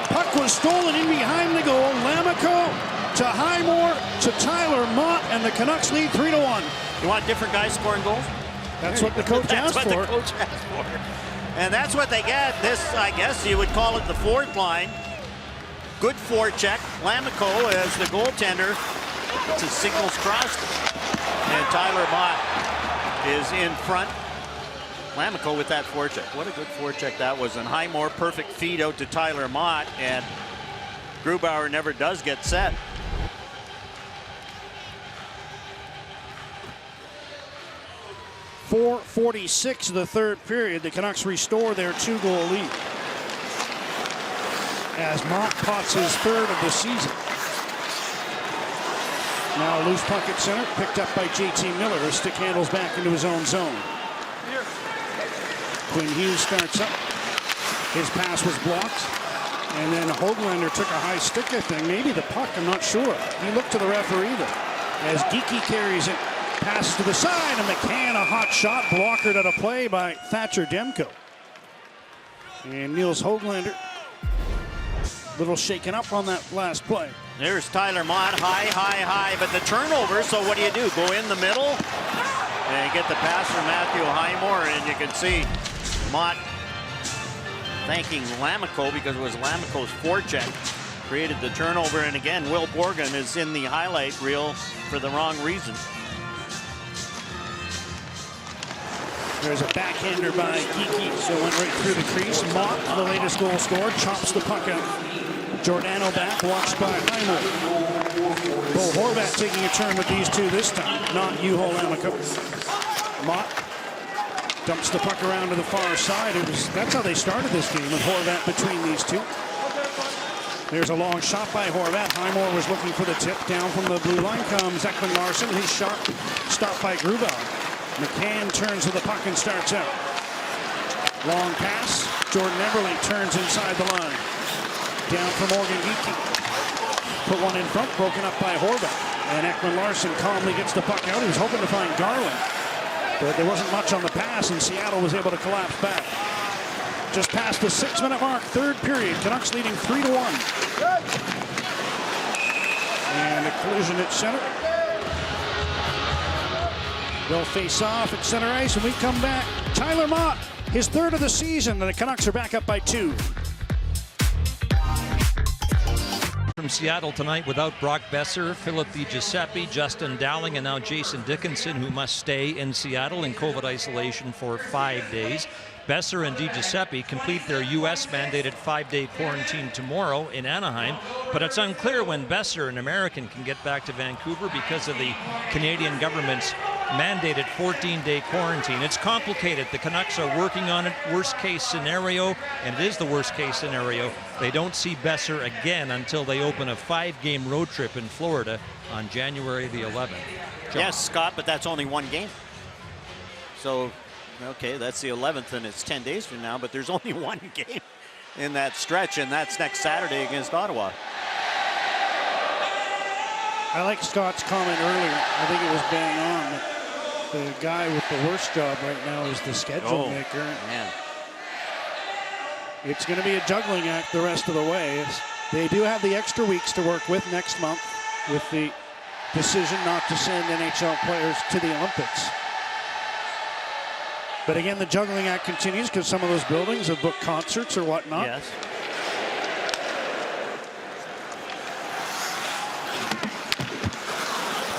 Puck was stolen in behind the goal. Lammikko to Highmore to Tyler Mott, and the Canucks lead 3-1. You want different guys scoring goals? That's what the coach asked for. The coach asked for. And that's what they get. This, I guess you would call it the fourth line. Good forecheck. Lammikko as the goaltender. It's his signals crossed. And Tyler Mott is in front. Lammikko with that forecheck. What a good forecheck that was. And Highmore, perfect feed out to Tyler Mott. And Grubauer never does get set. .446 of the third period. The Canucks restore their 2-goal lead. As Mott pots his third of the season. Now a loose puck at center, picked up by JT Miller. His stick handles back into his own zone. Quinn Hughes starts up. His pass was blocked. And then Höglander took a high stick, I think. Maybe the puck, I'm not sure. He looked to the referee though. As Geekie carries it. Passes to the side, and McCann, a hot shot, blockered out of play by Thatcher Demko. And Nils Höglander, a little shaken up on that last play. There's Tyler Mott, high, but the turnover, so what do? Go in the middle, and get the pass from Matthew Highmore, and you can see Mott thanking Lammikko because it was Lammikko's forecheck created the turnover, and again, Will Borgen is in the highlight reel for the wrong reason. There's a backhander by Geekie, so went right through the crease. Mott, the latest goal scored, chops the puck out. Giordano back, watched by Highmore. Bo Horvat taking a turn with these two this time, not Juho Lammikko. Mott dumps the puck around to the far side. That's how they started this game, with Horvat between these two. There's a long shot by Horvat. Highmore was looking for the tip. Down from the blue line comes Ekman Larsson. His shot stopped by Grubauer. McCann turns to the puck and starts out. Long pass. Jordan Eberle turns inside the line. Down for Morgan Geekie. Put one in front, broken up by Horvat. And Ekman Larsson calmly gets the puck out. He was hoping to find Garland. But there wasn't much on the pass, and Seattle was able to collapse back. Just past the 6-minute mark, third period. Canucks leading 3-1. And a collision at center. They'll face off at center ice when we come back. Tyler Mott, his third of the season, and the Canucks are back up by 2. From Seattle tonight without Brock Besser, Philip DiGiuseppe, Justin Dowling, and now Jason Dickinson, who must stay in Seattle in COVID isolation for 5 days. Besser and DiGiuseppe complete their U.S.-mandated 5-day quarantine tomorrow in Anaheim, but it's unclear when Besser, an American, can get back to Vancouver because of the Canadian government's mandated 14-day quarantine. It's complicated. The Canucks are working on it. Worst-case scenario, and it is the worst-case scenario, they don't see Besser again until they open a 5-game road trip in Florida on January the 11th. Yes, Scott, but that's only one game. So Okay, that's the 11th, and it's 10 days from now, but there's only one game in that stretch, and that's next Saturday against Ottawa. I like Scott's comment earlier. I think it was bang on. That the guy with the worst job right now is the schedule maker. Man. It's going to be a juggling act the rest of the way. They do have the extra weeks to work with next month with the decision not to send NHL players to the Olympics. But again, the juggling act continues because some of those buildings have booked concerts or whatnot. Yes.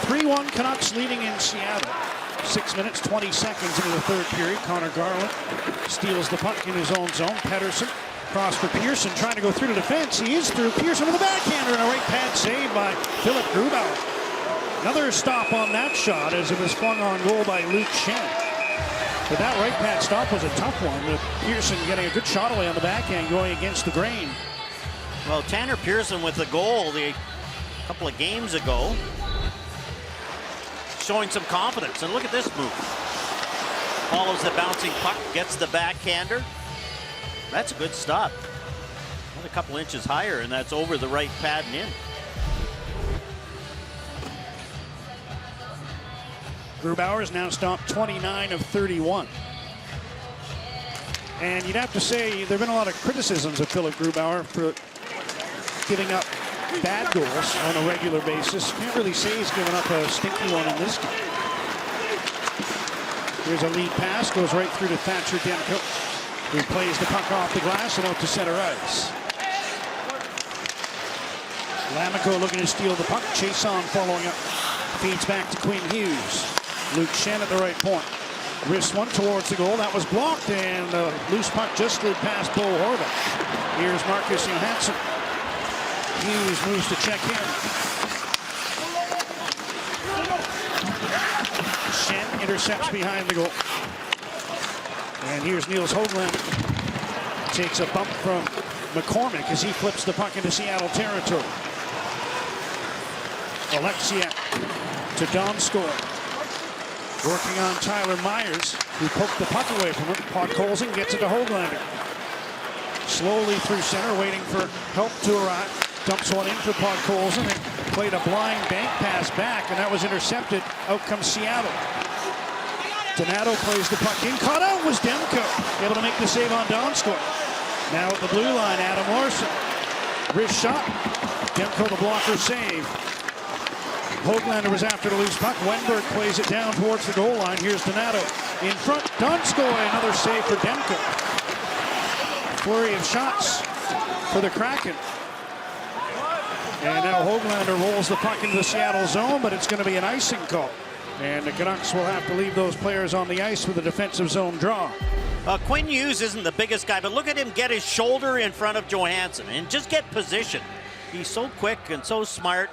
(3-1) Canucks leading in Seattle. 6 minutes, 20 seconds into the third period. Connor Garland steals the puck in his own zone. Pedersen cross for Pearson, trying to go through the defense. He is through. Pearson with a backhander and a right pad save by Philip Grubauer. Another stop on that shot as it was flung on goal by Luke Shen. But that right pad stop was a tough one, with Pearson getting a good shot away on the backhand going against the grain. Well, Tanner Pearson with the goal a couple of games ago, showing some confidence. And look at this move. Follows the bouncing puck, gets the backhander. That's a good stop. A couple inches higher, and that's over the right pad and in. Grubauer has now stopped 29 of 31. And you'd have to say there have been a lot of criticisms of Philip Grubauer for giving up bad goals on a regular basis. Can't really say he's given up a stinky one in this game. Here's a lead pass, goes right through to Thatcher Demko, who plays the puck off the glass and out to center ice. Lamico looking to steal the puck. Chason following up. Feeds back to Quinn Hughes. Luke Shen at the right point. Wrist one towards the goal. That was blocked, and the loose puck just slid past Bo Horvath. Here's Marcus Johansson. Hughes moves to check in. Shen intercepts behind the goal. And here's Niels Höglander. Takes a bump from McCormick as he flips the puck into Seattle territory. Alexiak to Donskoy. Working on Tyler Myers, who poked the puck away from him. Podkolzin gets it to Höglander. Slowly through center, waiting for help to arrive. Dumps one in for Podkolzin and played a blind bank pass back, and that was intercepted. Out comes Seattle. Donato plays the puck in. Caught out was Demko. Able to make the save on Donskoy. Now at the blue line, Adam Larson. Wrist shot. Demko the blocker save. Höglander was after the loose puck. Wenberg plays it down towards the goal line. Here's Donato in front. Donskoy, another save for Demko. Flurry of shots for the Kraken. And now Höglander rolls the puck into the Seattle zone, but it's going to be an icing call. And the Canucks will have to leave those players on the ice with a defensive zone draw. Quinn Hughes isn't the biggest guy, but look at him get his shoulder in front of Johansson and just get position. He's so quick and so smart.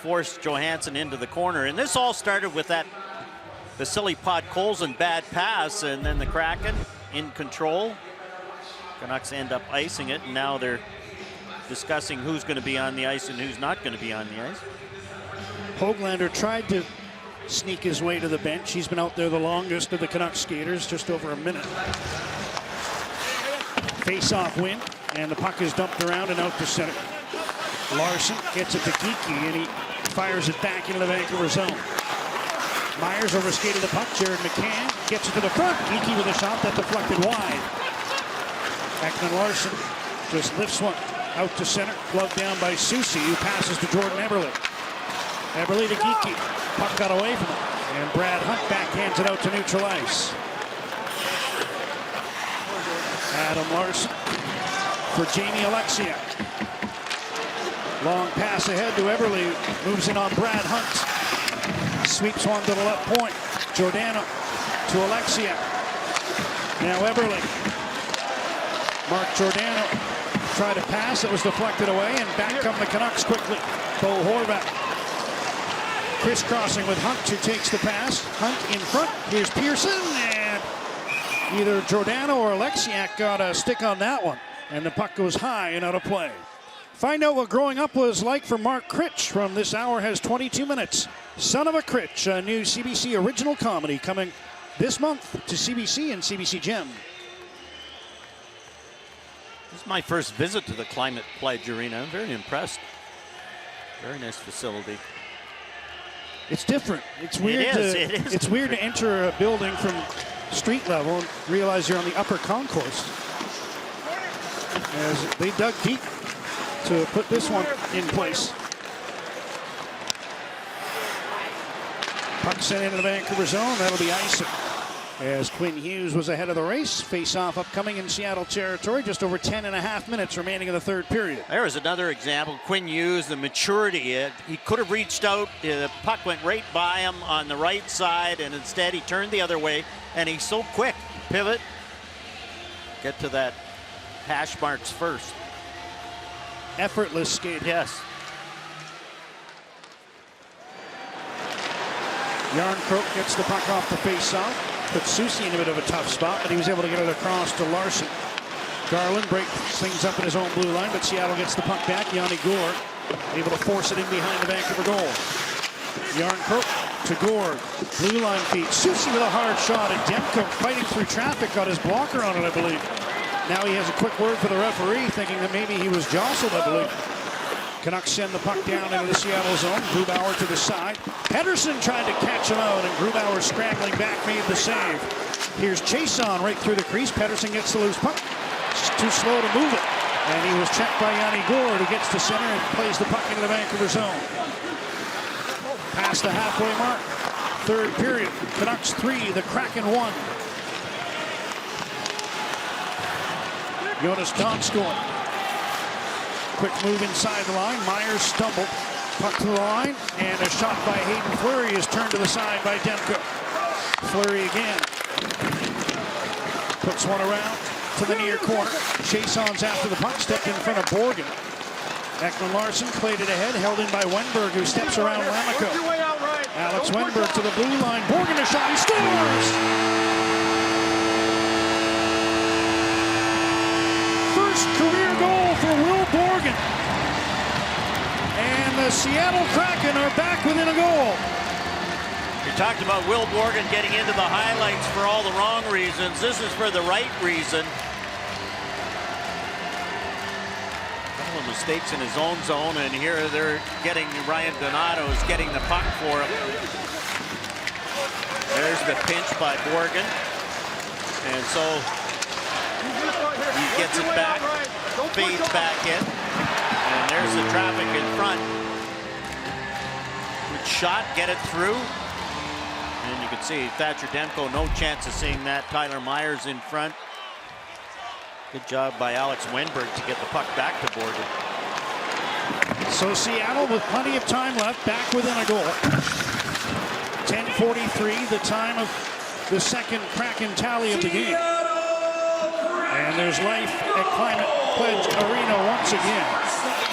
Forced Johansson into the corner. And this all started with that Vasily Podkolzin bad pass, and then the Kraken in control. Canucks end up icing it, and now they're discussing who's going to be on the ice and who's not going to be on the ice. Höglander tried to sneak his way to the bench. He's been out there the longest of the Canucks skaters, just over a minute. Face-off win, and the puck is dumped around and out to center. Larson gets it to Geekie, and he fires it back into the Vancouver zone. Myers overskated the puck. Jared McCann gets it to the front. Geekie with a shot that deflected wide. Ekman Larson just lifts one out to center. Glove down by Soucy, who passes to Jordan Eberle. Eberle to Geekie. Puck got away from him. And Brad Hunt backhands it out to neutral ice. Adam Larson for Jamie Alexiak. Long pass ahead to Eberle. Moves in on Brad Hunt. Sweeps one to the left point. Giordano to Alexiak. Now Eberle. Mark Giordano tried to pass. It was deflected away, and back come the Canucks quickly. Bo Horvath crisscrossing with Hunt, who takes the pass. Hunt in front. Here's Pearson, and either Giordano or Alexiak got a stick on that one, and the puck goes high and out of play. Find out what growing up was like for Mark Critch from This Hour Has 22 Minutes. Son of a Critch, a new CBC original comedy coming this month to CBC and CBC Gym. This is my first visit to the Climate Pledge Arena. I'm very impressed. Very nice facility. It's different. It's weird. It is It's weird to enter a building from street level and realize you're on the upper concourse. As they dug deep to put this one in place. Puck sent into the Vancouver zone. That'll be icing. As Quinn Hughes was ahead of the race. Face-off upcoming in Seattle territory. Just over 10.5 minutes remaining in the third period. There was another example. Quinn Hughes, the maturity. He could have reached out. The puck went right by him on the right side, and instead he turned the other way. And he's so quick. Pivot. Get to that hash marks first. Effortless skate. Yes. Yarncroke gets the puck off the face-off. Put Soucy in a bit of a tough spot, but he was able to get it across to Larson. Garland breaks things up in his own blue line, but Seattle gets the puck back. Yanni Gourde able to force it in behind the Vancouver goal. Yarncroke to Gourde. Blue line feed. Soucy with a hard shot, and Demko fighting through traffic, got his blocker on it, I believe. Now he has a quick word for the referee, thinking that maybe he was jostled, I believe. Canucks send the puck down into the Seattle zone. Grubauer to the side. Pedersen tried to catch him out, and Grubauer scrambling back made the save. Here's Chason right through the crease. Pedersen gets the loose puck. It's too slow to move it. And he was checked by Yanni Gourde, who gets to center and plays the puck into the Vancouver zone. Past the halfway mark. Third period. Canucks 3, the Kraken 1. Jonas Donskoy. Quick move inside the line. Myers stumbled. Puck to the line. And a shot by Hayden Fleury is turned to the side by Demko. Fleury again. Puts one around to the near corner. Chason's after the puck. Stepped in front of Borgen. Ekman Larson played it ahead. Held in by Wenberg, who steps around Lamico. Alex Wenberg to the blue line. Borgen a shot. He scores! First career goal for Will Borgen. And the Seattle Kraken are back within a goal. You talked about Will Borgen getting into the highlights for all the wrong reasons. This is for the right reason. A couple of mistakes in his own zone, and here they're getting Ryan Donato is getting the puck for him. There's the pinch by Borgen. And so he gets it back, fades back in, and there's the traffic in front. Good shot, get it through. And you can see Thatcher Demko, no chance of seeing that. Tyler Myers in front. Good job by Alex Wenberg to get the puck back to Borgen. So Seattle with plenty of time left, back within a goal. 10:43, the time of the second Kraken tally of the game. And there's life at Climate Pledge Arena once again.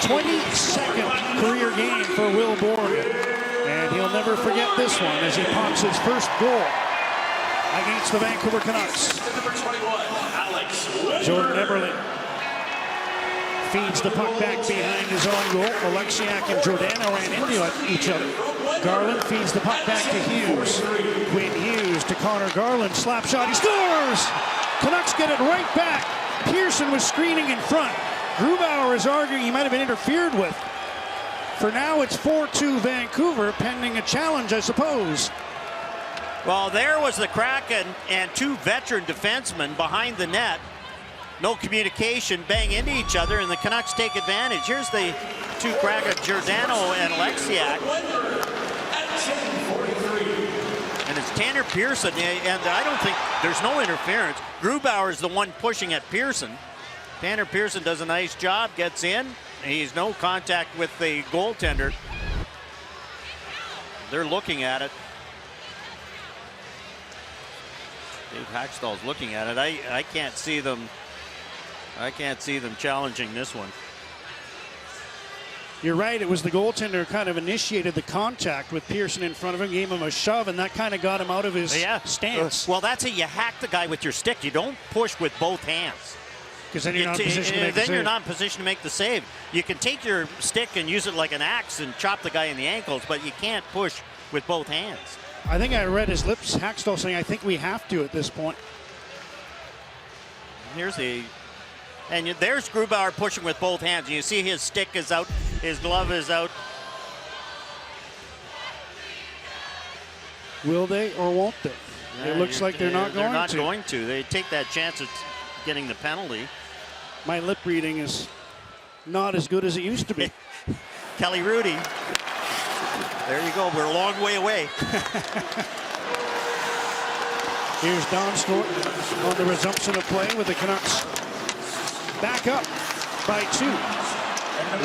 22nd career game for Will Borgen. And he'll never forget this one as he pops his first goal against the Vancouver Canucks. Jordan Eberle feeds the puck back behind his own goal. Alexiak and Giordano ran into each other. Garland feeds the puck back to Hughes. Quinn Hughes to Connor Garland. Slap shot. He scores! Canucks get it right back. Pearson was screening in front. Grubauer is arguing he might have been interfered with. For now, it's 4-2 Vancouver, pending a challenge, I suppose. Well, there was the Kraken and two veteran defensemen behind the net. No communication, bang into each other, and the Canucks take advantage. Here's the two Kraken, Giordano and Alexiak. And it's Tanner Pearson, and I don't think there's no interference. Grubauer is the one pushing at Pearson. Tanner Pearson does a nice job, gets in. He's no contact with the goaltender. They're looking at it. Dave Hackstall's looking at it. I can't see them. I can't see them challenging this one. You're right. It was the goaltender who kind of initiated the contact with Pearson in front of him, gave him a shove, and that kind of got him out of his stance. Well, that's how you hack the guy with your stick. You don't push with both hands. Because then you're not in position to make the save. Then you're not in position to make the save. You can take your stick and use it like an axe and chop the guy in the ankles, but you can't push with both hands. I think I read his lips, Hackstall, saying, I think we have to at this point. There's Grubauer pushing with both hands. You see his stick is out, his glove is out. Will they or won't they? It looks like they're not going to. They're not going to. They take that chance of getting the penalty. My lip reading is not as good as it used to be. Kelly Rudy. There you go. We're a long way away. Here's Don Stort on the resumption of play with the Canucks back up by 2.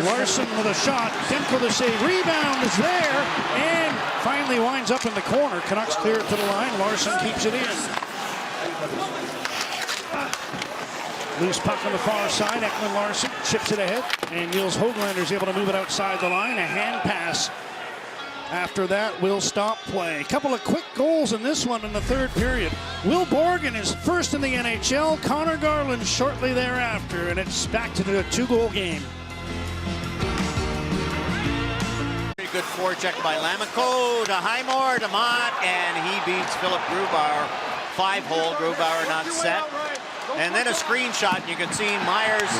Larson with a shot. Demko the save. Rebound is there and finally winds up in the corner. Canucks clear it to the line. Larson keeps it in. Loose puck on the far side. Ekman Larson chips it ahead. And Niels Höglander is able to move it outside the line. A hand pass. After that, will stop play. A couple of quick goals in this one in the third period. Will Borgen is first in the NHL. Connor Garland shortly thereafter. And it's back to the 2-goal game. Very good forecheck by Lamoureux to Highmore to Mott, and he beats Philip Grubauer. 5-hole. Grubauer not set. And then a screenshot, and you can see Myers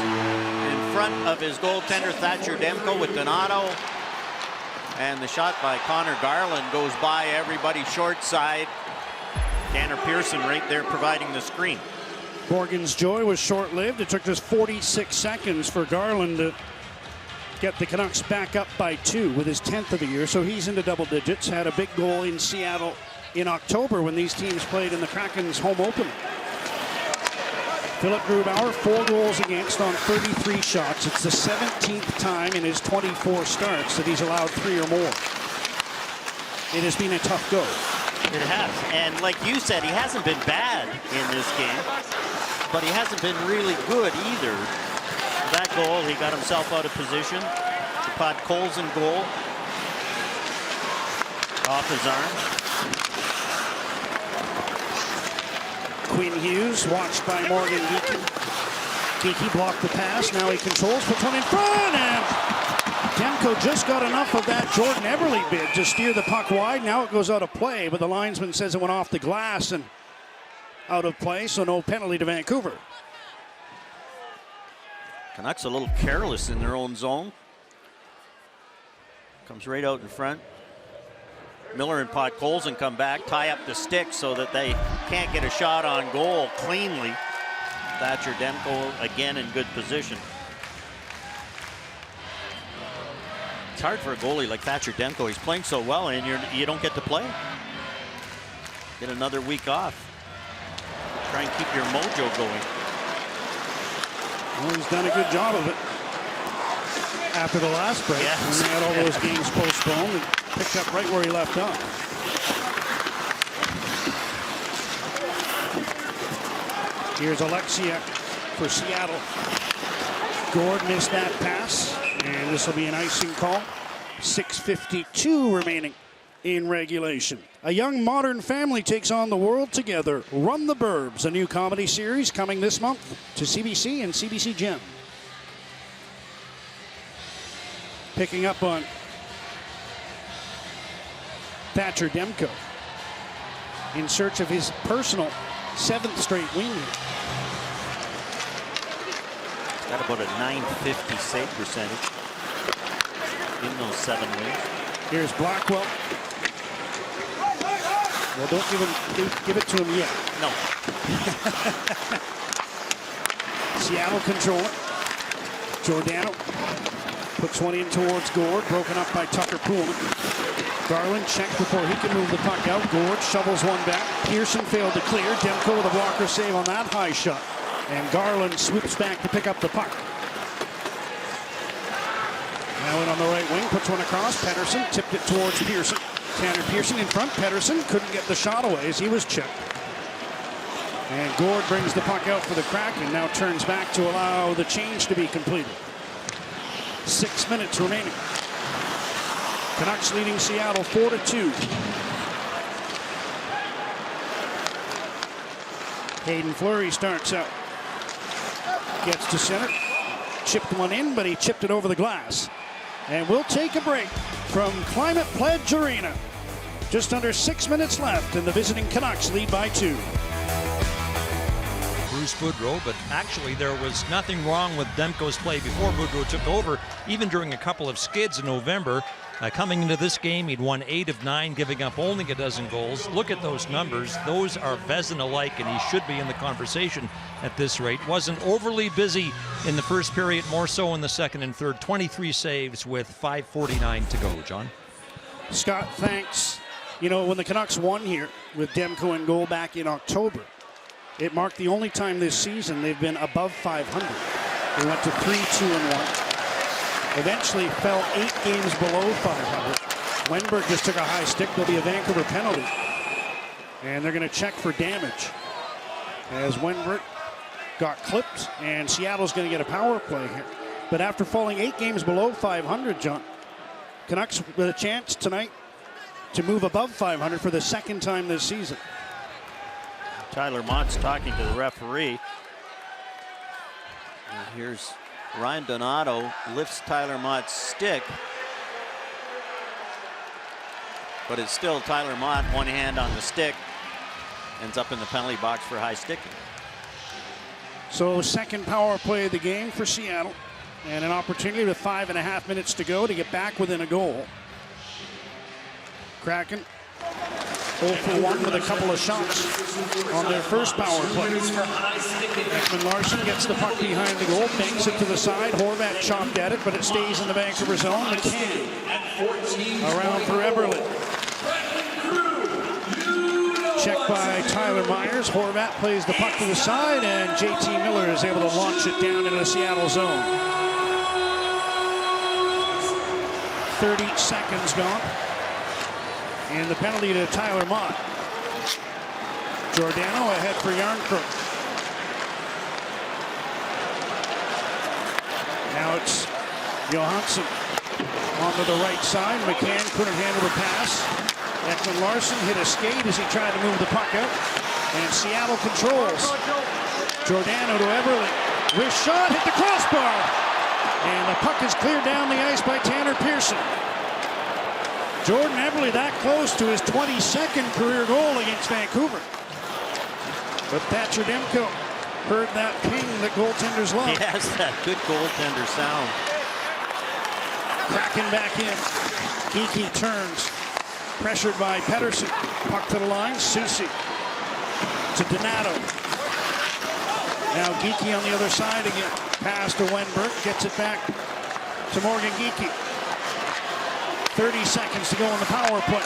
in front of his goaltender Thatcher Demko with Donato. And the shot by Connor Garland goes by everybody short side. Tanner Pearson right there providing the screen. Borgen's joy was short-lived. It took just 46 seconds for Garland to get the Canucks back up by 2 with his 10th of the year. So he's into double digits. Had a big goal in Seattle in October when these teams played in the Kraken's home opener. Philip Grubauer, 4 goals against on 33 shots. It's the 17th time in his 24 starts that he's allowed 3 or more. It has been a tough go. It has. And like you said, he hasn't been bad in this game, but he hasn't been really good either. That goal, he got himself out of position. Podkolzin goal. Off his arm. Quinn Hughes watched by Morgan Geekie. Geekie blocked the pass. Now he controls, puts one in front, and Demko just got enough of that Jordan Eberle bid to steer the puck wide. Now it goes out of play, but the linesman says it went off the glass and out of play, so no penalty to Vancouver. Canucks a little careless in their own zone. Comes right out in front. Miller and Podkolzin come back, tie up the stick so that they can't get a shot on goal cleanly. Thatcher Demko again in good position. It's hard for a goalie like Thatcher Demko. He's playing so well and you don't get to play. Get another week off. Try and keep your mojo going. Well, he's done a good job of it. After the last break, yes. When they had all those games postponed, and picked up right where he left off. Here's Alexia for Seattle. Gord missed that pass, and this will be an icing call. 6:52 remaining in regulation. A young modern family takes on the world together. Run the Burbs, a new comedy series coming this month to CBC and CBC Gem. Picking up on Thatcher Demko in search of his personal 7th straight win. He's got about a .950 save percentage in those 7 wins. Here's Blackwell. Well, don't give it to him yet. No. Seattle control it. Giordano puts one in towards Gord, broken up by Tucker Poolman. Garland checked before he can move the puck out. Gord shovels one back. Pearson failed to clear. Demko with a blocker save on that high shot. And Garland swoops back to pick up the puck. Now in on the right wing, puts one across. Pettersson tipped it towards Pearson. Tanner Pearson in front. Pettersson couldn't get the shot away as he was chipped. And Gord brings the puck out for the Kraken. Now turns back to allow the change to be completed. 6 minutes remaining. Canucks leading Seattle 4-2. Hayden Fleury starts out. Gets to center. Chipped one in, but he chipped it over the glass. And we'll take a break from Climate Pledge Arena. Just under 6 minutes left, and the visiting Canucks lead by 2. Bruce Boudreau, but actually there was nothing wrong with Demko's play before Boudreau took over, even during a couple of skids in November. Coming into this game, he'd won 8 of 9, giving up only a dozen goals. Look at those numbers. Those are Vezina-like, and he should be in the conversation at this rate. Wasn't overly busy in the first period, more so in the second and third. 23 saves with 5:49 to go, John. Scott, thanks. You know, when the Canucks won here with Demko in goal back in October, it marked the only time this season they've been above 500. They went to 3-2-1. Eventually fell 8 games below 500. Wenberg just took a high stick. There'll be a Vancouver penalty. And they're going to check for damage. As Wenberg got clipped, and Seattle's going to get a power play here. But after falling 8 games below 500, John, Canucks with a chance tonight to move above 500 for the second time this season. Tyler Mott's talking to the referee. And here's Ryan Donato lifts Tyler Mott's stick. But it's still Tyler Mott, one hand on the stick. Ends up in the penalty box for high sticking. So second power play of the game for Seattle. And an opportunity with 5.5 minutes to go to get back within a goal. Kraken 0 for 1 with a couple of shots on their first power play. Ekman Larsson gets the puck behind the goal, banks it to the side. Horvat chopped at it, but it stays in the Vancouver zone. McCann around for Eberle. Check by Tyler Myers. Horvat plays the puck to the side, and JT Miller is able to launch it down into the Seattle zone. 30 seconds gone. And the penalty to Tyler Mott. Giordano ahead for Järnkrok. Now it's Johansson onto the right side. McCann couldn't handle the pass. Ekman Larsson hit a skate as he tried to move the puck out. And Seattle controls. Giordano to Eberle. Wrist shot, hit the crossbar. And the puck is cleared down the ice by Tanner Pearson. Jordan Eberle that close to his 22nd career goal against Vancouver. But Thatcher Demko heard that ping that goaltenders love. He has that good goaltender sound. Kraken back in. Geekie turns. Pressured by Pettersson. Puck to the line. Soucy to Donato. Now Geekie on the other side again. Pass to Wenberg. Gets it back to Morgan Geekie. 30 seconds to go on the power play.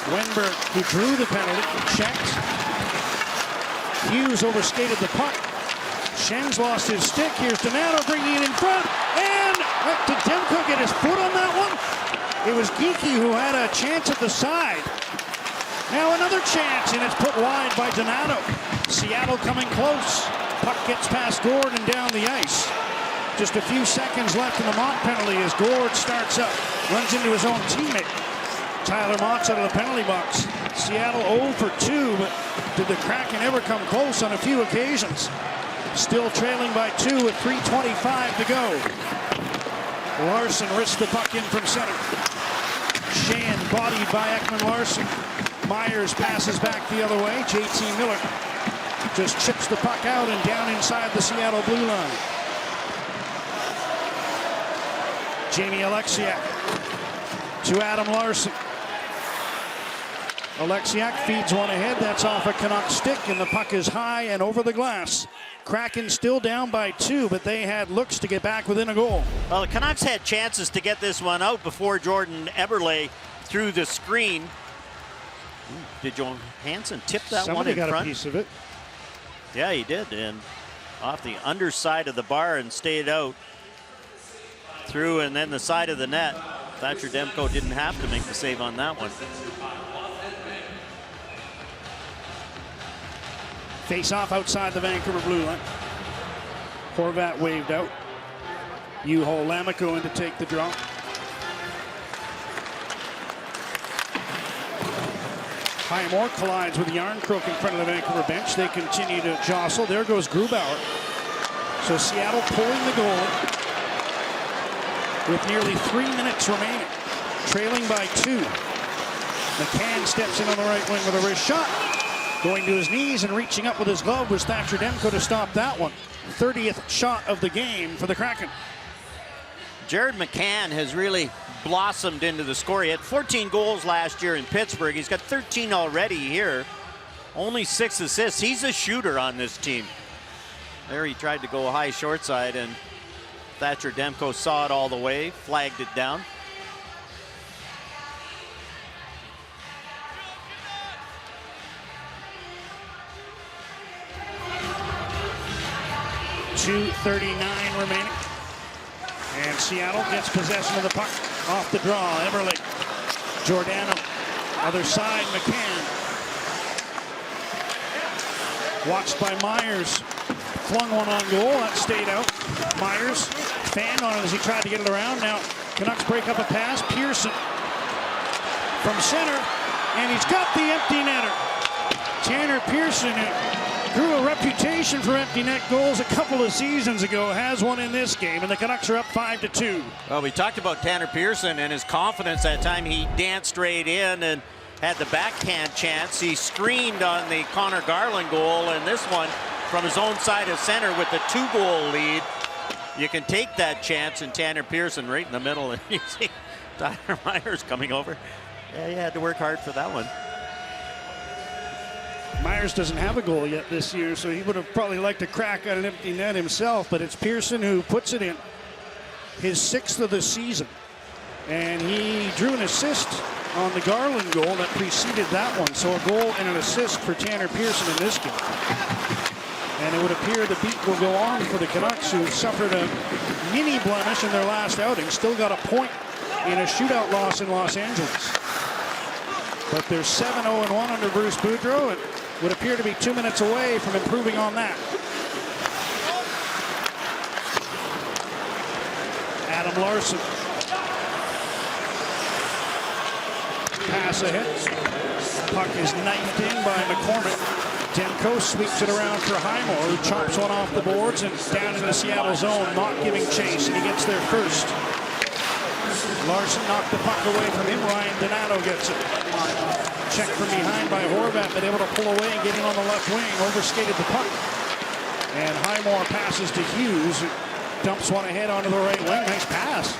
Wenberg, who drew the penalty, checked. Hughes overskated the puck. Schen's lost his stick. Here's Donato bringing it in front. And did Demko get his foot on that one? It was Geekie who had a chance at the side. Now another chance, and it's put wide by Donato. Seattle coming close. Puck gets past Gord and down the ice. Just a few seconds left in the Mott penalty as Gord starts up. Runs into his own teammate. Tyler Mott's out of the penalty box. Seattle 0 for 2, but did the Kraken ever come close on a few occasions? Still trailing by 2 with 3:25 to go. Larsson risks the puck in from center. Shan bodied by Ekman Larsson. Myers passes back the other way. JT Miller just chips the puck out and down inside the Seattle blue line. Jamie Alexiak to Adam Larsson. Alexiak feeds one ahead. That's off a Canuck stick, and the puck is high and over the glass. Kraken still down by 2, but they had looks to get back within a goal. Well, the Canucks had chances to get this one out before Jordan Eberle threw the screen. Did Johansson tip that Somebody one in got front? a piece of it. Yeah, he did, and off the underside of the bar and stayed out. Through and then the side of the net. Thatcher Demko didn't have to make the save on that one. Face off outside the Vancouver blue line. Horvat waved out. Juho Lammikko in to take the draw. Highmore collides with Järnkrok in front of the Vancouver bench. They continue to jostle. There goes Grubauer. So Seattle pulling the goal with nearly 3 minutes remaining. trailing by 2. McCann steps in on the right wing with a wrist shot. Going to his knees and reaching up with his glove was Thatcher Demko to stop that one. 30th shot of the game for the Kraken. Jared McCann has really blossomed into the score. He had 14 goals last year in Pittsburgh. He's got 13 already here. Only 6 assists. He's a shooter on this team. There he tried to go high short side, and Thatcher Demko saw it all the way, flagged it down. .239 remaining. And Seattle gets possession of the puck off the draw. Eberle. Giordano. Other side, McCann. Watched by Myers. Flung one on goal. That stayed out. Myers fanned on it as he tried to get it around. Now Canucks break up a pass. Pearson from center. And he's got the empty netter. Tanner Pearson, who grew a reputation for empty net goals a couple of seasons ago, has one in this game, and the Canucks are up 5-2. Well, we talked about Tanner Pearson and his confidence that time. He danced straight in and had the backhand chance. He screened on the Connor Garland goal, and this one from his own side of center with the 2-goal lead. You can take that chance, and Tanner Pearson right in the middle, and you see Tyler Myers coming over. Yeah, he had to work hard for that one. Myers doesn't have a goal yet this year, so he would have probably liked to crack at an empty net himself, but it's Pearson who puts it in. His 6th of the season. And he drew an assist on the Garland goal that preceded that one. So a goal and an assist for Tanner Pearson in this game. And it would appear the beat will go on for the Canucks, who suffered a mini blemish in their last outing. Still got a point in a shootout loss in Los Angeles. But they're 7-0-1 under Bruce Boudreau. It would appear to be 2 minutes away from improving on that. Adam Larson. Pass ahead. Puck is knifed in by McCormick. Demko sweeps it around for Highmore, who chops one off the boards and down in the Seattle zone, not giving chase, and he gets there first. Larson knocked the puck away from him. Ryan Donato gets it. Checked from behind by Horvat, but able to pull away and get in on the left wing. Overskated the puck. And Highmore passes to Hughes, who dumps one ahead onto the right wing. Nice pass.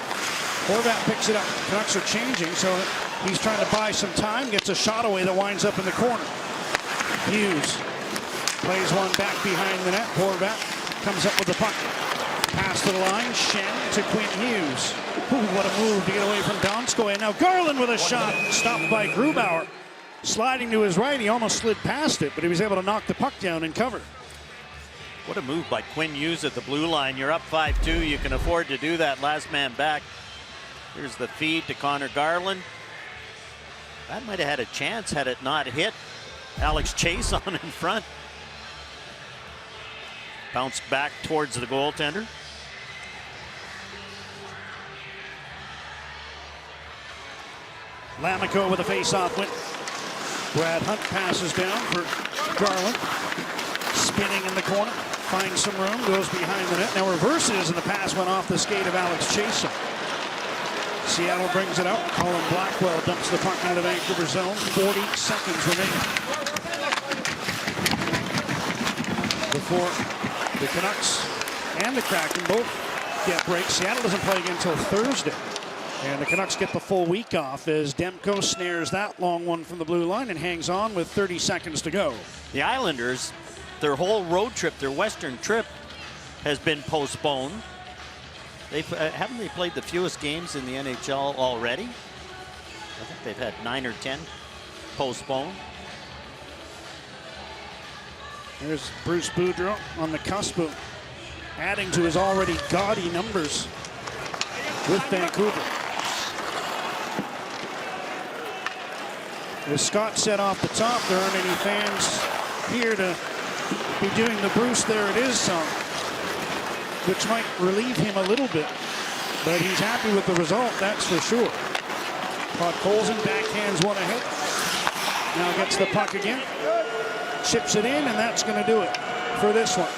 Horvat picks it up. Canucks are changing, so he's trying to buy some time. Gets a shot away that winds up in the corner. Hughes plays one back behind the net. Horvat comes up with the puck. Pass to the line. Shen to Quinn Hughes. Ooh, what a move to get away from Donskoy. And now Garland with a shot. Stopped by Grubauer. Sliding to his right. He almost slid past it, but he was able to knock the puck down and cover. What a move by Quinn Hughes at the blue line. You're up 5-2. You can afford to do that. Last man back. Here's the feed to Connor Garland. That might have had a chance had it not hit Alex Chase on in front. Bounced back towards the goaltender. Lamico with a face-off win. Brad Hunt passes down for Garland. Spinning in the corner. Finds some room. Goes behind the net. Now reverses, and the pass went off the skate of Alex Chason. Seattle brings it out. Colin Blackwell dumps the puck into the Vancouver zone. 40 seconds remaining before the Canucks and the Kraken both get breaks. Seattle doesn't play again until Thursday. And the Canucks get the full week off as Demko snares that long one from the blue line and hangs on with 30 seconds to go. The Islanders, their whole road trip, their western trip, has been postponed. Haven't they played the fewest games in the NHL already? I think they've had 9 or 10 postponed. There's Bruce Boudreau on the cusp of adding to his already gaudy numbers with Vancouver. As Scott said off the top, there aren't any fans here to be doing the Bruce There It Is song, which might relieve him a little bit, but he's happy with the result, that's for sure. Podkolzin backhands one ahead. Now gets the puck again. Chips it in, and that's going to do it for this one.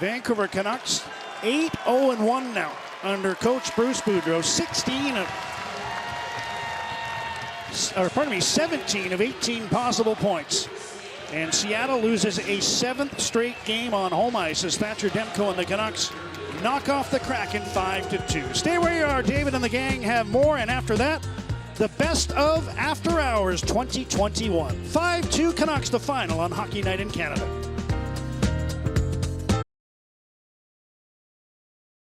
Vancouver Canucks 8-0-1 now under coach Bruce Boudreau. 16 of 17 of 18 possible points. And Seattle loses a 7th straight game on home ice as Thatcher Demko and the Canucks knock off the Kraken 5-2. Stay where you are. David and the gang have more. And after that, the best of After Hours 2021. 5-2 Canucks, the final on Hockey Night in Canada.